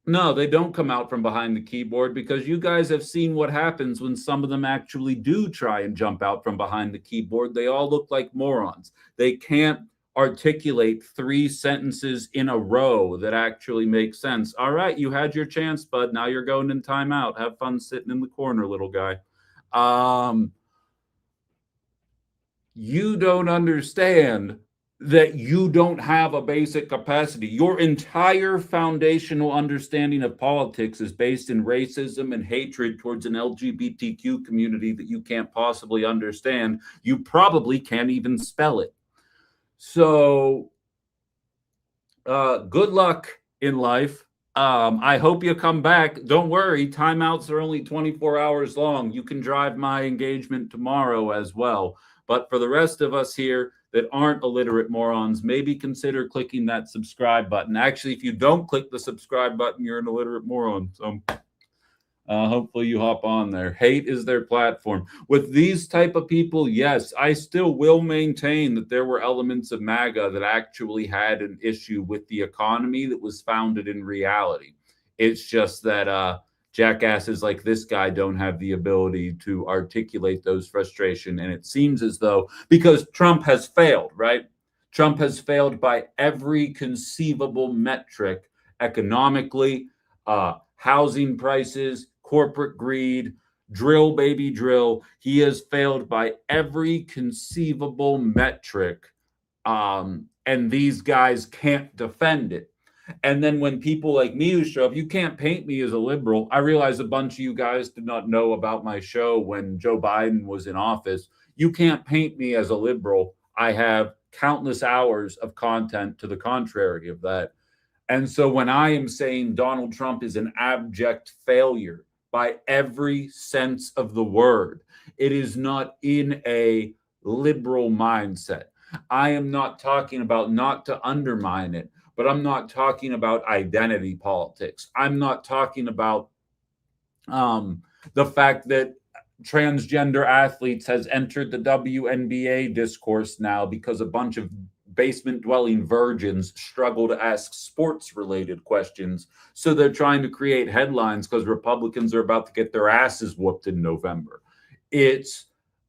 No, they don't come out from behind the keyboard because you guys have seen what happens when some of them actually do try and jump out from behind the keyboard. They all look like morons. They can't articulate 3 sentences in a row that actually make sense. All right, you had your chance, bud. Now you're going in timeout. Have fun sitting in the corner, little guy. You don't understand that you don't have a basic capacity. Your entire foundational understanding of politics is based in racism and hatred towards an LGBTQ community that you can't possibly understand. You probably can't even spell it. So, good luck in life. I hope you come back. Don't worry, timeouts are only 24 hours long. You can drive my engagement tomorrow as well. But for the rest of us here that aren't illiterate morons, maybe consider clicking that subscribe button. Actually, if you don't click the subscribe button, you're an illiterate moron. So hopefully you hop on there. Hate is their platform. With these type of people, yes, I still will maintain that there were elements of MAGA that actually had an issue with the economy that was founded in reality. It's just that jackasses like this guy don't have the ability to articulate those frustration. And it seems as though, because Trump has failed, right? Trump has failed by every conceivable metric, economically, housing prices, corporate greed, drill baby drill. He has failed by every conceivable metric. And these guys can't defend it. And then when people like me who show up, you can't paint me as a liberal. I realize a bunch of you guys did not know about my show when Joe Biden was in office. You can't paint me as a liberal. I have countless hours of content to the contrary of that. And so when I am saying Donald Trump is an abject failure by every sense of the word, it is not in a liberal mindset. I am not talking about, not to undermine it, but I'm not talking about identity politics. I'm not talking about the fact that transgender athletes has entered the WNBA discourse now because a bunch of basement-dwelling virgins struggle to ask sports-related questions. So they're trying to create headlines because Republicans are about to get their asses whooped in November. It's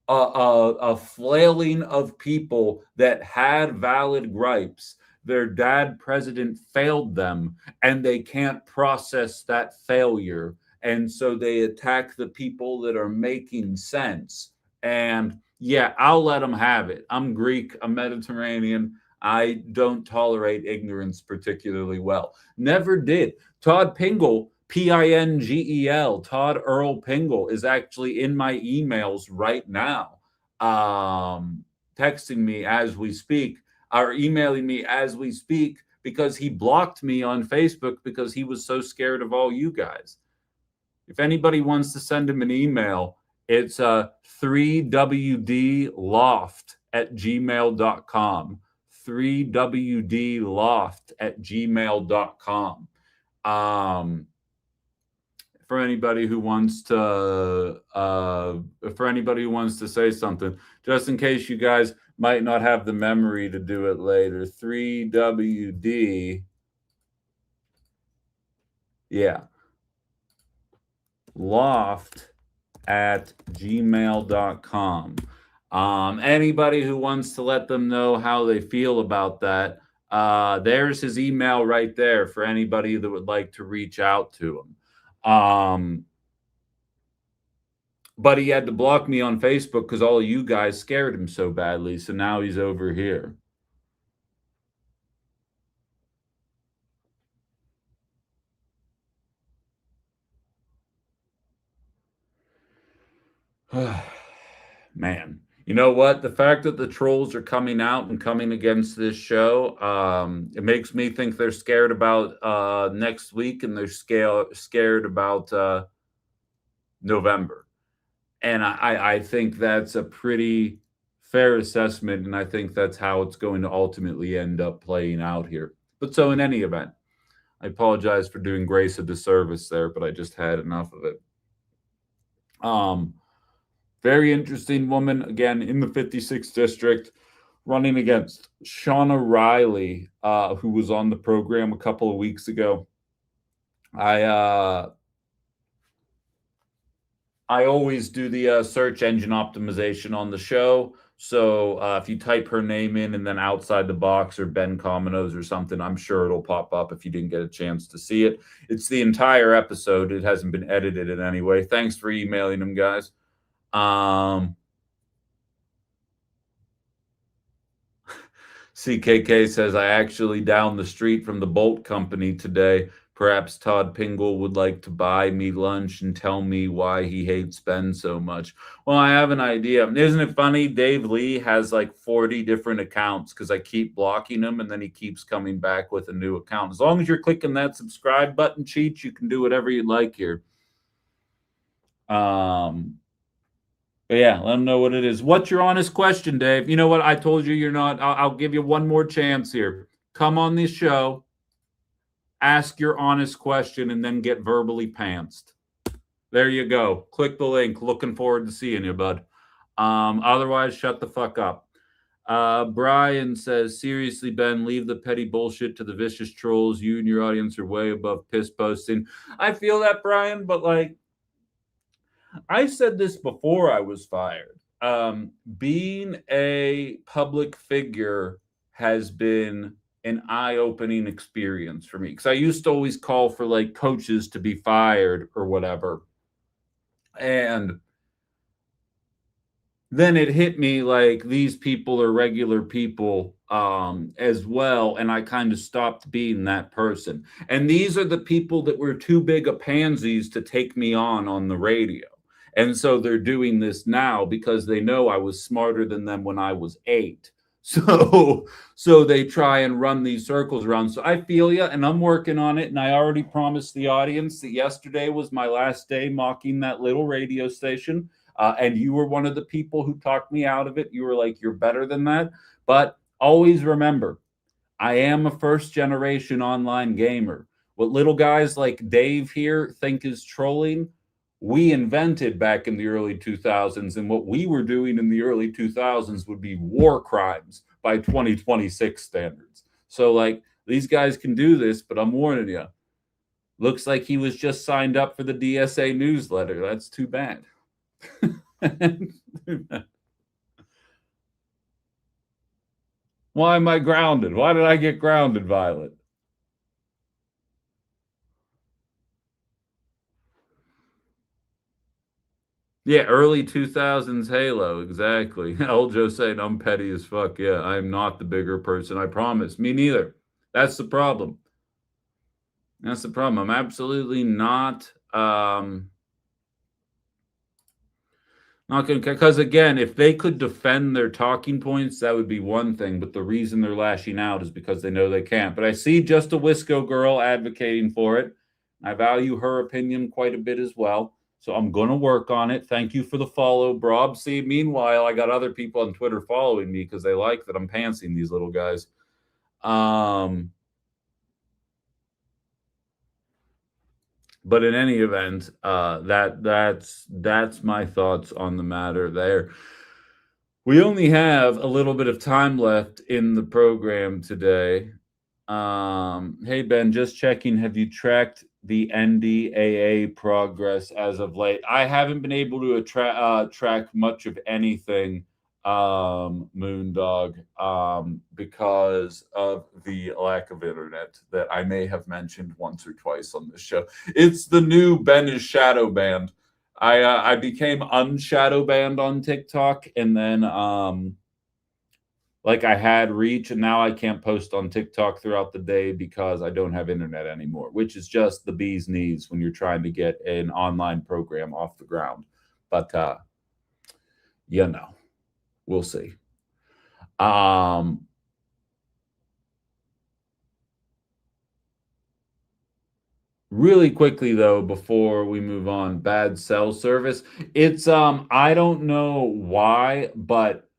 a flailing of people that had valid gripes. Their dad president failed them, and they can't process that failure. And so they attack the people that are making sense. And yeah, I'll let them have it. I'm Greek, I'm Mediterranean. I don't tolerate ignorance particularly well. Never did. Todd Pingel, Pingel, Todd Earl Pingel, is actually in my emails right now, texting me as we speak, or emailing me as we speak, because he blocked me on Facebook because he was so scared of all you guys. If anybody wants to send him an email, it's 3wdloft@gmail.com. 3wdloft@gmail.com. For anybody who wants to say something, just in case you guys might not have the memory to do it later. 3wd, yeah, loft@gmail.com. Anybody who wants to let them know how they feel about that, there's his email right there for anybody that would like to reach out to him. But he had to block me on Facebook because all of you guys scared him so badly. So now he's over here. Man, you know what? The fact that the trolls are coming out and coming against this show, it makes me think they're scared about next week, and they're scared about November. And I think that's a pretty fair assessment, and I think that's how it's going to ultimately end up playing out here. But so in any event, I apologize for doing Grace a disservice there, but I just had enough of it. Very interesting woman, again, in the 56th district, running against Shauna Riley, who was on the program a couple of weeks ago. I always do the search engine optimization on the show. So if you type her name in and then outside the box or Ben Cominos or something, I'm sure it'll pop up if you didn't get a chance to see it. It's the entire episode. It hasn't been edited in any way. Thanks for emailing them, guys. CKK says, I actually down the street from the Bolt Company today. Perhaps Todd Pingle would like to buy me lunch and tell me why he hates Ben so much. Well, I have an idea. Isn't it funny? Dave Lee has like 40 different accounts because I keep blocking him and then he keeps coming back with a new account. As long as you're clicking that subscribe button, Cheech, you can do whatever you like here. But yeah, let them know what it is. What's your honest question, Dave? You know what? I told you you're not. I'll give you one more chance here. Come on this show, ask your honest question, and then get verbally pantsed. There you go. Click the link. Looking forward to seeing you, bud. Otherwise, shut the fuck up. Brian says, seriously, Ben, leave the petty bullshit to the vicious trolls. You and your audience are way above piss posting. I feel that, Brian, but like, I said this before I was fired. Being a public figure has been an eye-opening experience for me, because I used to always call for like coaches to be fired or whatever. And then it hit me like these people are regular people as well. And I kind of stopped being that person. And these are the people that were too big of pansies to take me on the radio. And so they're doing this now because they know I was smarter than them when I was 8. So they try and run these circles around. So I feel you, and I'm working on it. And I already promised the audience that yesterday was my last day mocking that little radio station. And you were one of the people who talked me out of it. You were like, you're better than that. But always remember, I am a first-generation online gamer. What little guys like Dave here think is trolling, we invented back in the early 2000s, and what we were doing in the early 2000s would be war crimes by 2026 standards. So like, these guys can do this, but I'm warning you, looks like he was just signed up for the DSA newsletter. That's too bad. Why am I grounded? Why did I get grounded, Violet? Yeah, early 2000s Halo, exactly. Old Joe saying I'm petty as fuck. Yeah, I'm not the bigger person, I promise. Me neither. That's the problem. That's the problem. I'm absolutely not going to, because again, if they could defend their talking points, that would be one thing. But the reason they're lashing out is because they know they can't. But I see Just a Wisco Girl advocating for it. I value her opinion quite a bit as well. So I'm going to work on it. Thank you for the follow, Brob. See, meanwhile, I got other people on Twitter following me because they like that I'm pantsing these little guys. But in any event, that's my thoughts on the matter there. We only have a little bit of time left in the program today. Hey, Ben, just checking. Have you tracked the NDAA progress as of late? I haven't been able to track much of anything, Moondog, because of the lack of internet that I may have mentioned once or twice on this show. It's the new Ben is shadow banned. I became unshadow banned on TikTok, and then like I had reach, and now I can't post on TikTok throughout the day because I don't have internet anymore, which is just the bee's knees when you're trying to get an online program off the ground. But you know, we'll see. Really quickly though, before we move on, bad cell service. It's I don't know why, but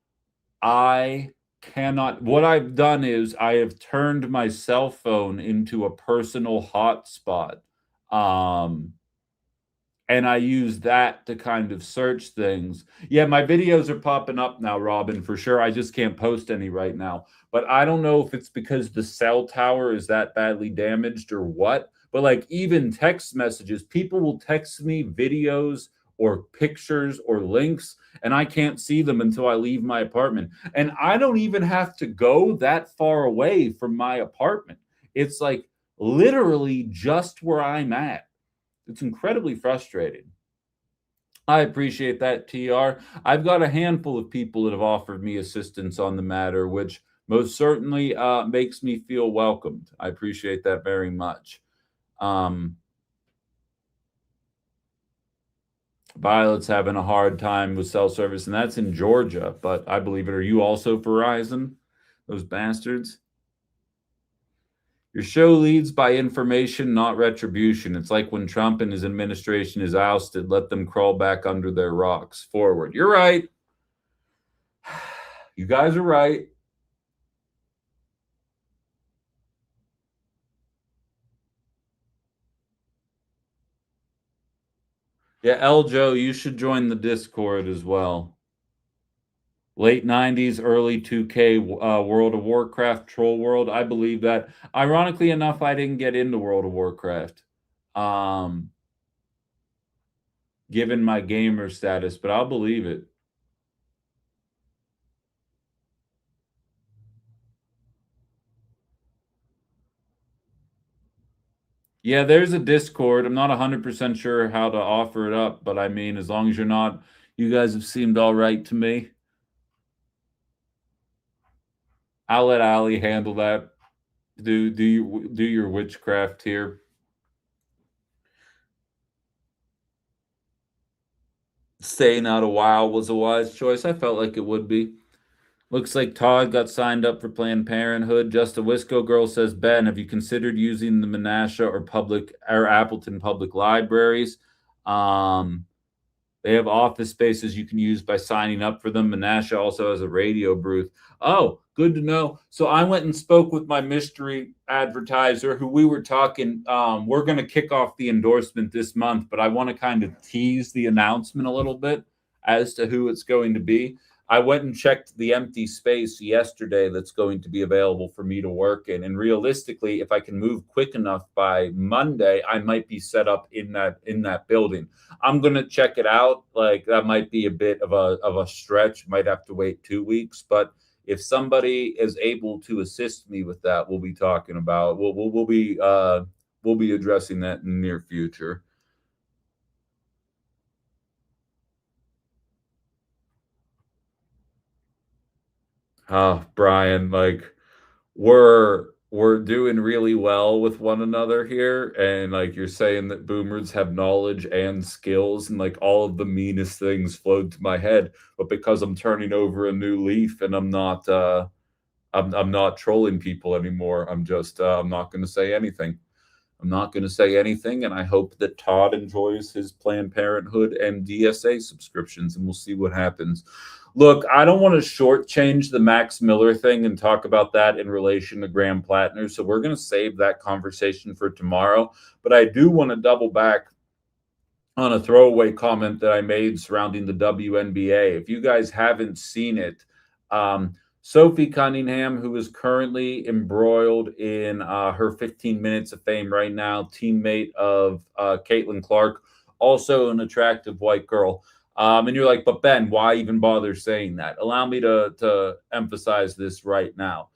I cannot. What I've done is I have turned my cell phone into a personal hotspot. And I use that to kind of search things. Yeah, my videos are popping up now, Robin, for sure. I just can't post any right now. But I don't know if it's because the cell tower is that badly damaged or what. But like even text messages, people will text me videos or pictures or links, and I can't see them until I leave my apartment. And I don't even have to go that far away from my apartment. It's like literally just where I'm at. It's incredibly frustrating. I appreciate that, TR. I've got a handful of people that have offered me assistance on the matter, which Most certainly makes me feel welcomed. I appreciate that very much. Violet's having a hard time with cell service, and that's in Georgia, but I believe it. Are you also Verizon? Those bastards. Your show leads by information, not retribution. It's like when Trump and his administration is ousted, let them crawl back under their rocks. Forward. You're right. You guys are right. Yeah, Eljo, you should join the Discord as well. Late 90s, early 2K World of Warcraft Troll World. I believe that. Ironically enough, I didn't get into World of Warcraft. Given my gamer status, but I'll believe it. Yeah, there's a Discord. I'm not 100% sure how to offer it up, but I mean, as long as you're not, you guys have seemed all right to me. I'll let Ali handle that. Do your witchcraft here. Staying out a while was a wise choice. I felt like it would be. Looks like Todd got signed up for Planned Parenthood. Just a Wisco girl says, Ben, have you considered using the Menasha or Appleton public libraries? They have office spaces you can use by signing up for them. Menasha also has a radio booth. Oh, good to know. So I went and spoke with my mystery advertiser who we were talking. We're going to kick off the endorsement this month, but I want to kind of tease the announcement a little bit as to who it's going to be. I went and checked the empty space yesterday that's going to be available for me to work in. And realistically, if I can move quick enough by Monday, I might be set up in that building. I'm going to check it out. Like, that might be a bit of a stretch. Might have to wait 2 weeks, but if somebody is able to assist me with that, we'll be talking about, we'll be addressing that in the near future. Oh, Brian, like we're doing really well with one another here, and like you're saying that boomers have knowledge and skills, and like all of the meanest things flowed to my head, but because I'm turning over a new leaf and I'm not trolling people anymore, I'm just I'm not going to say anything. I'm not going to say anything, and I hope that Todd enjoys his Planned Parenthood and DSA subscriptions, and we'll see what happens. Look, I don't want to shortchange the Max Miller thing and talk about that in relation to Graham Plattner, so we're going to save that conversation for tomorrow. But I do want to double back on a throwaway comment that I made surrounding the WNBA. If you guys haven't seen it, Sophie Cunningham, who is currently embroiled in her 15 minutes of fame right now, teammate of Caitlin Clark, also an attractive white girl. And you're like, but Ben, why even bother saying that? Allow me to emphasize this right now.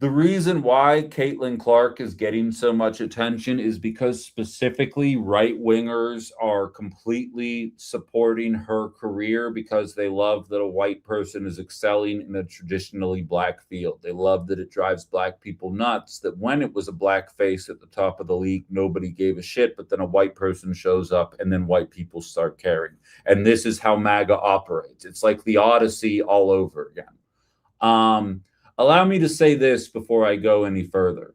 The reason why Caitlin Clark is getting so much attention is because specifically right-wingers are completely supporting her career because they love that a white person is excelling in a traditionally black field. They love that it drives black people nuts, that when it was a black face at the top of the league, nobody gave a shit, but then a white person shows up and then white people start caring. And this is how MAGA operates. It's like the Odyssey all over again. Allow me to say this before I go any further.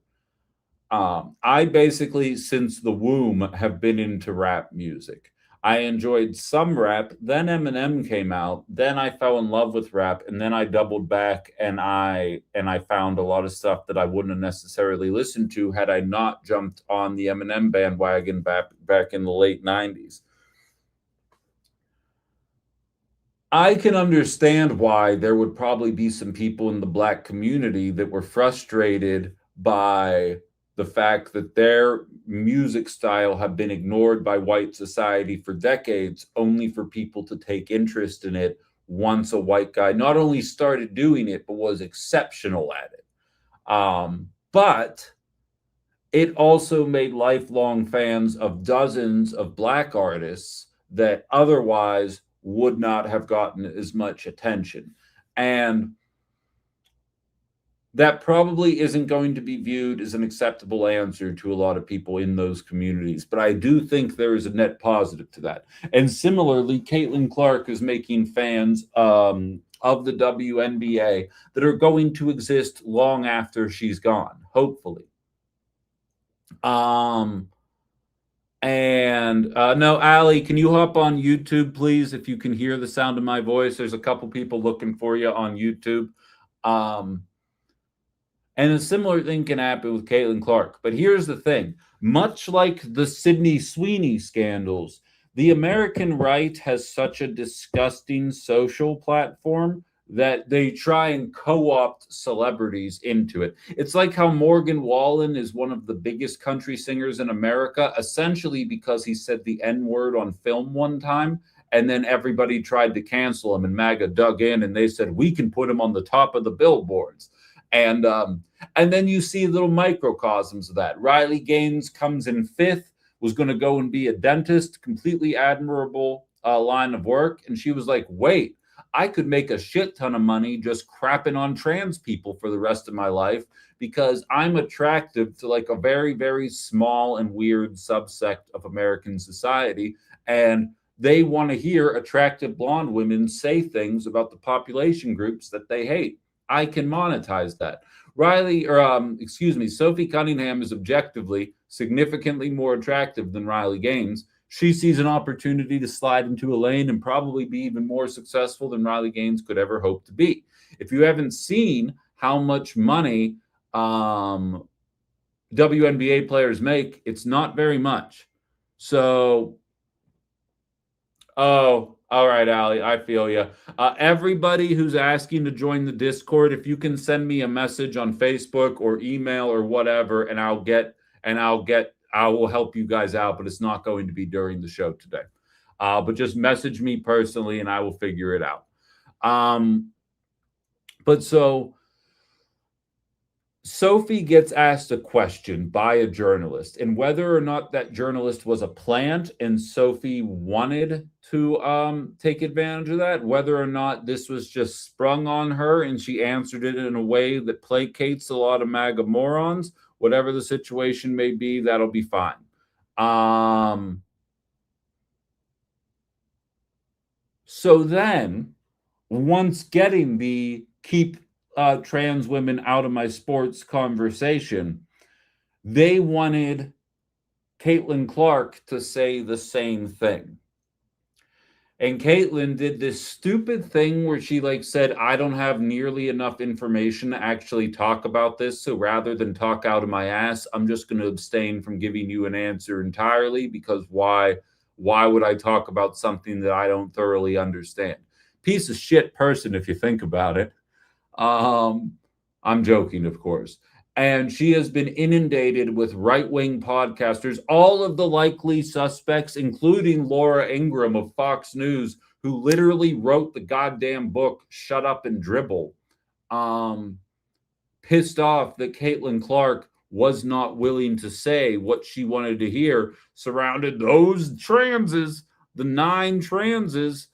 I basically, since the womb, have been into rap music. I enjoyed some rap, then Eminem came out, then I fell in love with rap, and then I doubled back and I found a lot of stuff that I wouldn't have necessarily listened to had I not jumped on the Eminem bandwagon back in the late 90s. I can understand why there would probably be some people in the black community that were frustrated by the fact that their music style have been ignored by white society for decades, only for people to take interest in it once a white guy not only started doing it, but was exceptional at it. But it also made lifelong fans of dozens of black artists that otherwise would not have gotten as much attention. And that probably isn't going to be viewed as an acceptable answer to a lot of people in those communities. But I do think there is a net positive to that. And similarly, Caitlin Clark is making fans of the WNBA that are going to exist long after she's gone, hopefully. No, Allie, can you hop on YouTube, please, if you can hear the sound of my voice? There's a couple people looking for you on YouTube. And a similar thing can happen with Caitlin Clark. But here's the thing. Much like the Sydney Sweeney scandals, the American right has such a disgusting social platform that they try and co-opt celebrities into it. It's like how Morgan Wallen is one of the biggest country singers in America, essentially because he said the N-word on film one time, and then everybody tried to cancel him, and MAGA dug in, and they said, we can put him on the top of the billboards. And then you see little microcosms of that. Riley Gaines comes in 5th, was going to go and be a dentist, completely admirable line of work. And she was like, wait, I could make a shit ton of money just crapping on trans people for the rest of my life because I'm attractive to like a very, very small and weird subsect of American society. And they want to hear attractive blonde women say things about the population groups that they hate. I can monetize that. Sophie Cunningham is objectively significantly more attractive than Riley Gaines. She sees an opportunity to slide into a lane and probably be even more successful than Riley Gaines could ever hope to be. If you haven't seen how much money WNBA players make, it's not very much. So, all right, Allie, I feel you. Everybody who's asking to join the Discord, if you can send me a message on Facebook or email or whatever, and I will help you guys out, but it's not going to be during the show today. But just message me personally and I will figure it out. But so Sophie gets asked a question by a journalist, and whether or not that journalist was a plant and Sophie wanted to take advantage of that, whether or not this was just sprung on her and she answered it in a way that placates a lot of MAGA morons, whatever the situation may be, that'll be fine. So then, once getting the keep trans women out of my sports conversation, they wanted Caitlin Clark to say the same thing. And Caitlin did this stupid thing where she said, I don't have nearly enough information to actually talk about this. So rather than talk out of my ass, I'm just going to abstain from giving you an answer entirely, because why would I talk about something that I don't thoroughly understand? Piece of shit person, if you think about it. I'm joking, of course. And she has been inundated with right-wing podcasters, all of the likely suspects, including Laura Ingraham of Fox News, who literally wrote the goddamn book, Shut Up and Dribble, pissed off that Caitlin Clark was not willing to say what she wanted to hear, surrounded those transes, the 9 transes,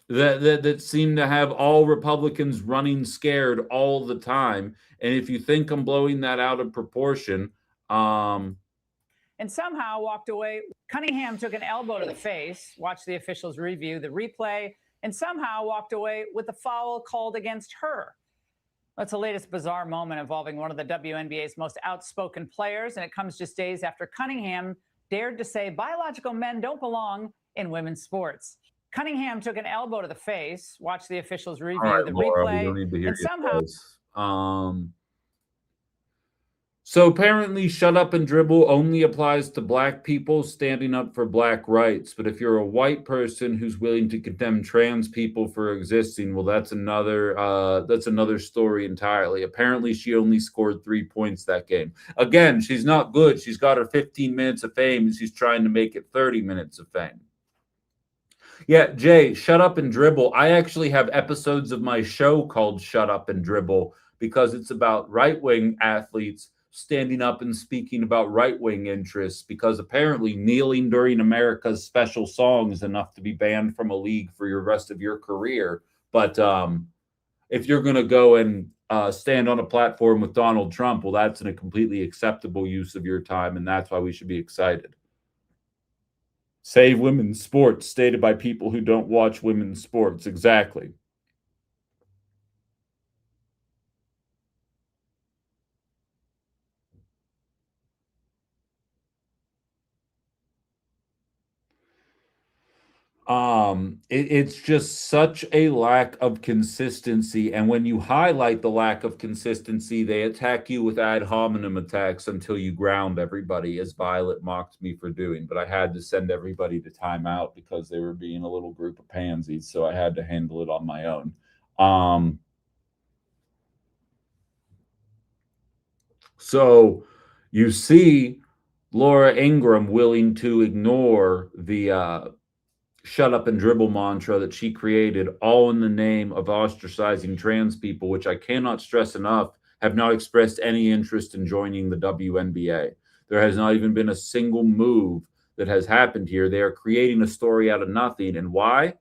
that seem to have all Republicans running scared all the time. And if you think I'm blowing that out of proportion, and somehow walked away. Cunningham took an elbow to the face, watched the officials review the replay, and somehow walked away with a foul called against her. That's the latest bizarre moment involving one of the WNBA's most outspoken players, and it comes just days after Cunningham dared to say biological men don't belong in women's sports. Cunningham took an elbow to the face, watched the officials review the replay, and somehow... So apparently Shut Up and Dribble only applies to black people standing up for black rights. But if you're a white person who's willing to condemn trans people for existing, well, that's another story entirely. Apparently she only scored 3 points that game. Again, she's not good. She's got her 15 minutes of fame and she's trying to make it 30 minutes of fame. Yeah, Jay, Shut Up and Dribble. I actually have episodes of my show called Shut Up and Dribble because it's about right-wing athletes standing up and speaking about right-wing interests, because apparently kneeling during America's special song is enough to be banned from a league for your rest of your career. But if you're going to go and stand on a platform with Donald Trump, well, that's a completely acceptable use of your time, and that's why we should be excited. Save women's sports, stated by people who don't watch women's sports. Exactly. It's just such a lack of consistency, and when you highlight the lack of consistency, they attack you with ad hominem attacks until you ground everybody, as Violet mocked me for doing. But I had to send everybody to timeout because they were being a little group of pansies, so I had to handle it on my own. So you see Laura Ingraham willing to ignore the shut up and dribble mantra that she created, all in the name of ostracizing trans people, which I cannot stress enough, have not expressed any interest in joining the WNBA. There has not even been a single move that has happened here. They are creating a story out of nothing. And why?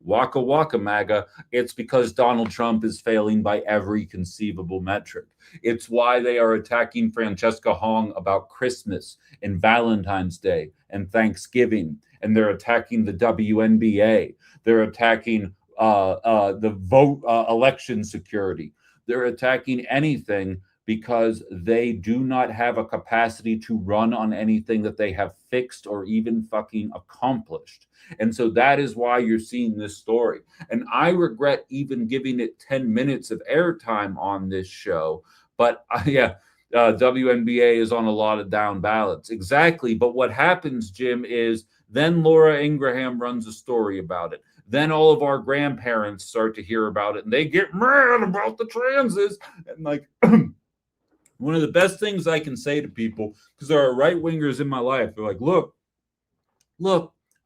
Waka waka MAGA. It's because Donald Trump is failing by every conceivable metric. It's why they are attacking Francesca Hong about Christmas and Valentine's Day and Thanksgiving. And they're attacking the WNBA. They're attacking the vote election security. They're attacking anything because they do not have a capacity to run on anything that they have fixed or even fucking accomplished. And so that is why you're seeing this story. And I regret even giving it 10 minutes of airtime on this show. But WNBA is on a lot of down ballots. Exactly. But what happens, Jim, is then Laura Ingraham runs a story about it. Then all of our grandparents start to hear about it and they get mad about the transes. And like, one of the best things I can say to people, because there are right wingers in my life, they're like, look,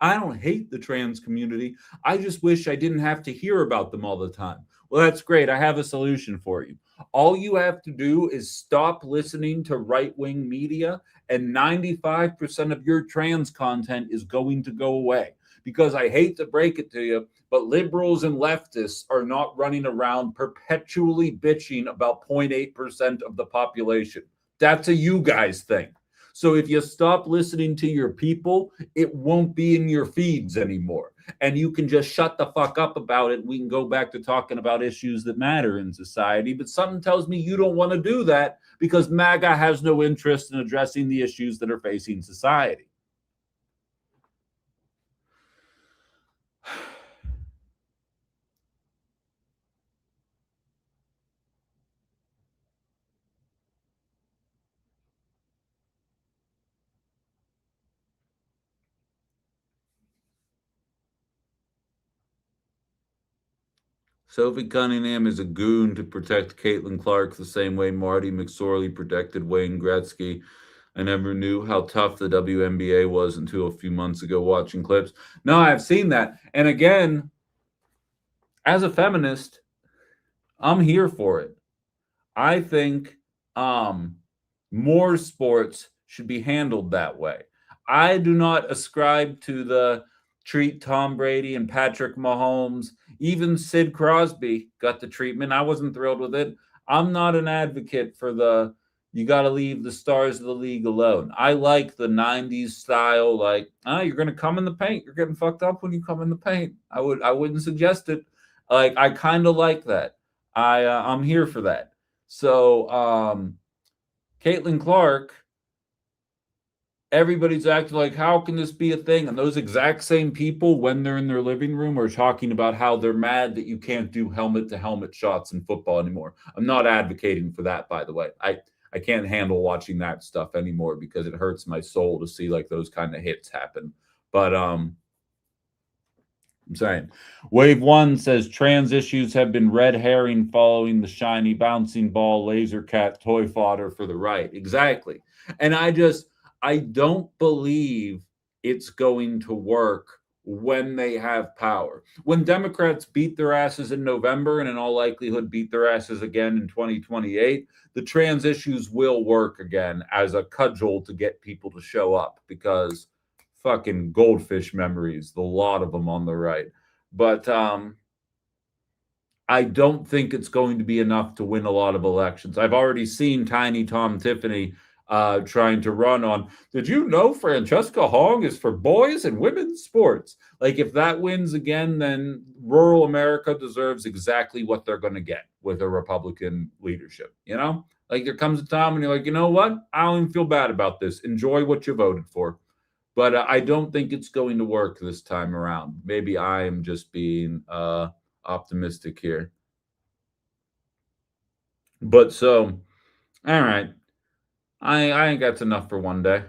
I don't hate the trans community. I just wish I didn't have to hear about them all the time. Well, that's great. I have a solution for you. All you have to do is stop listening to right-wing media, and 95% of your trans content is going to go away. Because I hate to break it to you, but liberals and leftists are not running around perpetually bitching about 0.8% of the population. That's a you guys thing. So if you stop listening to your people, it won't be in your feeds anymore. And you can just shut the fuck up about it. We can go back to talking about issues that matter in society. But something tells me you don't want to do that because MAGA has no interest in addressing the issues that are facing society. Sophie Cunningham is a goon to protect Caitlin Clark the same way Marty McSorley protected Wayne Gretzky. I never knew how tough the WNBA was until a few months ago watching clips. No, I've seen that. And again, as a feminist, I'm here for it. I think more sports should be handled that way. I do not ascribe to the treat Tom Brady and Patrick Mahomes. Even Sid Crosby got the treatment. I wasn't thrilled with it. I'm not an advocate for the you got to leave the stars of the league alone. I like the 90s style, like, you're going to come in the paint. You're getting fucked up when you come in the paint. I wouldn't suggest it. Like, I kind of like that. I'm here for that. So, Caitlin Clark, everybody's acting like, how can this be a thing? And those exact same people, when they're in their living room, are talking about how they're mad that you can't do helmet-to-helmet shots in football anymore. I'm not advocating for that, by the way. I can't handle watching that stuff anymore because it hurts my soul to see like those kind of hits happen. But I'm saying. Wave 1 says trans issues have been red herring following the shiny bouncing ball laser cat toy fodder for the right. Exactly. And I don't believe it's going to work when they have power. When Democrats beat their asses in November and in all likelihood beat their asses again in 2028, the trans issues will work again as a cudgel to get people to show up because fucking goldfish memories, the lot of them on the right. But I don't think it's going to be enough to win a lot of elections. I've already seen Tiny Tom Tiffany trying to run on, did you know Francesca Hong is for boys and women's sports? Like, if that wins again, then rural America deserves exactly what they're going to get with a Republican leadership. You know, like, there comes a time when you're like, you know what? I don't even feel bad about this. Enjoy what you voted for. But I don't think it's going to work this time around. Maybe I am just being optimistic here. But so, all right. I think that's enough for one day.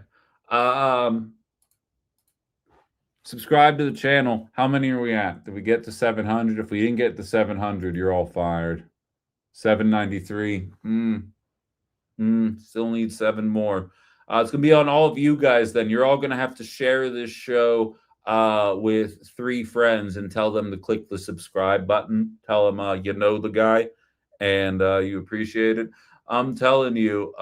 Subscribe to the channel. How many are we at? Did we get to 700? If we didn't get to 700, you're all fired. 793. Still need 7 more. It's going to be on all of you guys then. You're all going to have to share this show with 3 friends and tell them to click the subscribe button. Tell them you know the guy and you appreciate it. I'm telling you,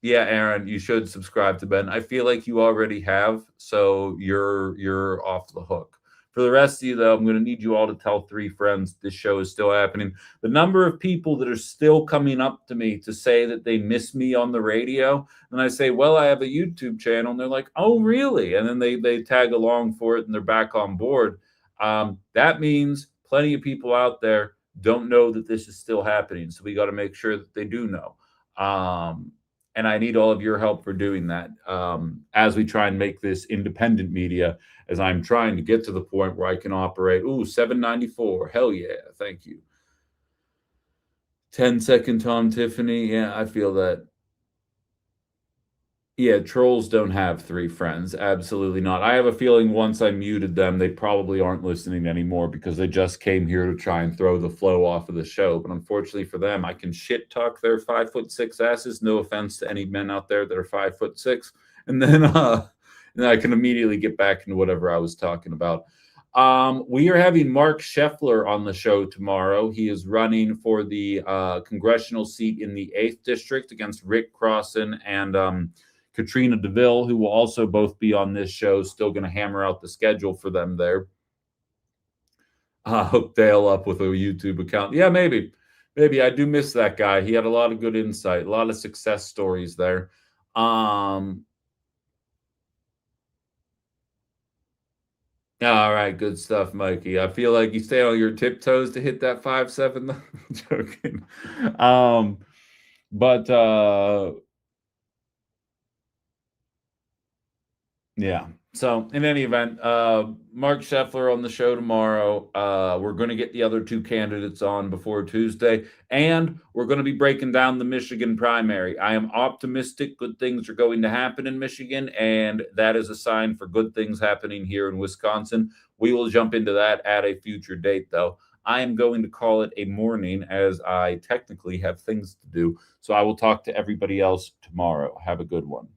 yeah, Aaron, you should subscribe to Ben. I feel like you already have, so you're off the hook. For the rest of you, though, I'm going to need you all to tell 3 friends this show is still happening. The number of people that are still coming up to me to say that they miss me on the radio, and I say, well, I have a YouTube channel, and they're like, oh, really? And then they tag along for it, and they're back on board. That means plenty of people out there don't know that this is still happening, so we got to make sure that they do know. And I need all of your help for doing that as we try and make this independent media, as I'm trying to get to the point where I can operate. Ooh, 794. Hell yeah. Thank you. 10-second Tom Tiffany. Yeah, I feel that. Yeah, trolls don't have 3 friends. Absolutely not. I have a feeling once I muted them, they probably aren't listening anymore because they just came here to try and throw the flow off of the show. But unfortunately for them, I can shit talk their 5'6" asses. No offense to any men out there that are 5'6", and then I can immediately get back into whatever I was talking about. We are having Mark Scheffler on the show tomorrow. He is running for the congressional seat in the 8th district against Rick Crossan and Katrina DeVille, who will also both be on this show. Still going to hammer out the schedule for them there. Hook Dale up with a YouTube account. Yeah, maybe. I do miss that guy. He had a lot of good insight, a lot of success stories there. All right, good stuff, Mikey. I feel like you stay on your tiptoes to hit that 5'7". Joking. Yeah. So in any event, Mark Scheffler on the show tomorrow. We're going to get the other 2 candidates on before Tuesday, and we're going to be breaking down the Michigan primary. I am optimistic good things are going to happen in Michigan, and that is a sign for good things happening here in Wisconsin. We will jump into that at a future date, though. I am going to call it a morning as I technically have things to do. So I will talk to everybody else tomorrow. Have a good one.